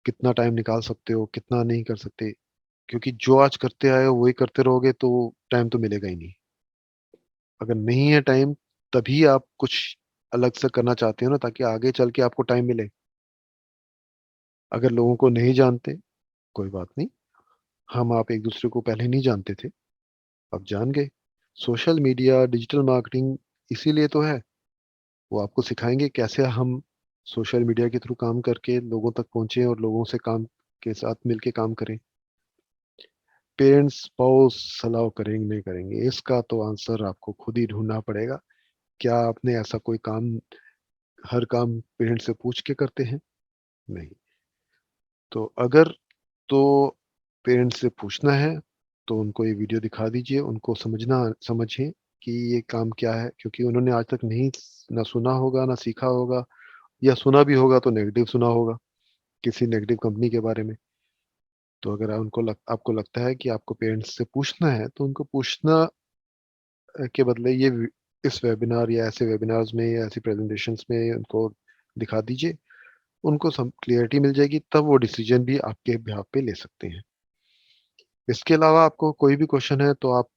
कितना टाइम निकाल सकते हो, कितना नहीं कर सकते, क्योंकि जो आज करते आए हो वही करते रहोगे तो टाइम तो मिलेगा ही नहीं। अगर नहीं है टाइम, तभी आप कुछ अलग से करना चाहते हो ना, ताकि आगे चल के आपको टाइम मिले। अगर लोगों को नहीं जानते, कोई बात नहीं, हम आप एक-दूसरे को पहले नहीं जानते थे, अब जान गए। सोशल मीडिया, डिजिटल मार्केटिंग इसीलिए तो है। वो आपको सिखाएँगे कैसे हम सोशल मीडिया के थ्रू काम करके लोगों तक पहुँचे और लोगों से काम के साथ मिलके काम करें। पेरेंट्स, स्पाउस अलाउ करेंगे नहीं करेंगे, इसका तो आंसर आपको खुद ही ढूँढना पड़ेगा। क्या आपने ऐसा कोई काम, हर काम पेरेंट्स से पूछ के करते हैं? नहीं। तो अगर तो पेरेंट्स से पूछना है, तो उनको ये वीडियो दिखा दीजिए, उनको समझें कि ये काम क्या है, क्योंकि उन्होंने आज तक नहीं ना सुना होगा, ना सीखा होगा, या सुना भी होगा तो नेगेटिव सुना होगा, किसी नेगेटिव कंपनी के बारे में। तो अगर आपको लगता है कि आपको पेरेंट्स से पूछना है, तो उनको पूछना के बदले इस वेबिनार या ऐसे वेबिनार्स में या ऐसी प्रेज़ेंटेशंस में उनको दिखा दीजिए। उनको सम क्लैरिटी मिल जाएगी, तब वो डिसीज़न भी आपके बिहाफ़ पे ले सकते हैं। इसके अलावा आपको कोई भी क्वेश्चन है तो आप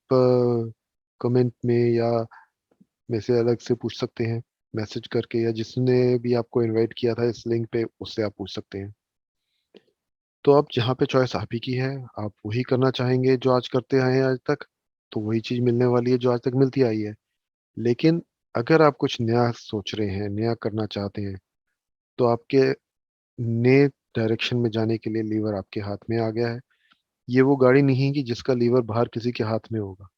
कमेंट में या मेरे से अलग से पूछ सकते हैं, मैसेज करके, या जिसने भी आपको इनवाइट किया था इस लिंक पे, उससे आप पूछ सकते हैं। तो अब जहाँ पे चॉइस आप ही की है, आप वही करना चाहेंगे जो आज करते आए हैं आज तक, तो वही चीज़ मिलने वाली है जो आज तक मिलती आई है। लेकिन अगर आप कुछ नया सोच रहे हैं, नया करना चाहते हैं, तो आपके नए डायरेक्शन में जाने के लिए लीवर आपके हाथ में आ गया है। ये वो गाड़ी नहीं है कि जिसका लीवर बाहर किसी के हाथ में होगा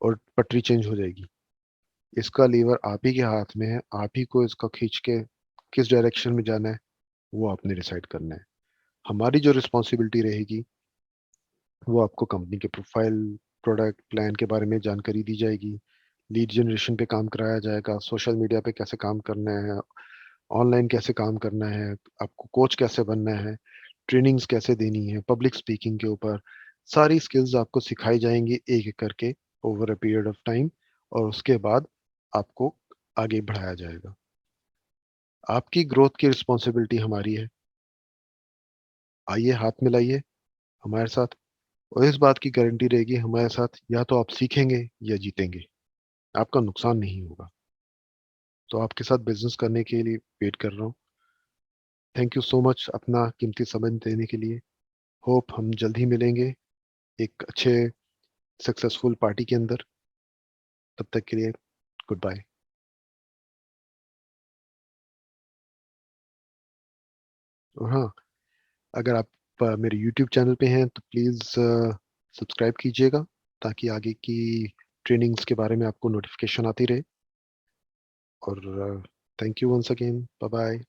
और पटरी चेंज हो जाएगी। इसका लीवर आप ही के हाथ में है, आप ही को इसको खींच के किस डायरेक्शन में जाना है, वो आपने डिसाइड करना है। हमारी जो रिस्पॉन्सिबिलिटी रहेगी, वो आपको कंपनी के प्रोफाइल, प्रोडक्ट, प्लान के बारे में जानकारी दी जाएगी, लीड जनरेशन पे काम कराया जाएगा, सोशल मीडिया पे कैसे काम करना है, ऑनलाइन कैसे काम करना है, आपको कोच कैसे बनना है, ट्रेनिंग्स कैसे देनी है, पब्लिक स्पीकिंग के ऊपर, सारी स्किल्स आपको सिखाई जाएँगी एक-एक करके over a period of time, और उसके बाद आपको आगे बढ़ाया जाएगा। आपकी ग्रोथ की रिस्पॉन्सिबिलिटी हमारी है। आइए हाथ मिलाइए हमारे साथ, और इस बात की गारंटी रहेगी हमारे साथ, या तो आप सीखेंगे या जीतेंगे। आपका नुकसान नहीं होगा। तो आपके साथ बिज़नेस करने के लिए वेट कर रहा हूँ। थैंक यू सो मच अपना कीमती समय देने के लिए। होप हम जल्द ही मिलेंगे एक अच्छे सक्सेसफुल पार्टी के अंदर। तब तक के लिए गुड बाय। और हाँ, अगर आप मेरे यूट्यूब चैनल पे हैं तो प्लीज़ सब्सक्राइब कीजिएगा, ताकि आगे की ट्रेनिंग्स के बारे में आपको नोटिफ़िकेशन आती रहे। और thank you once again. Bye bye.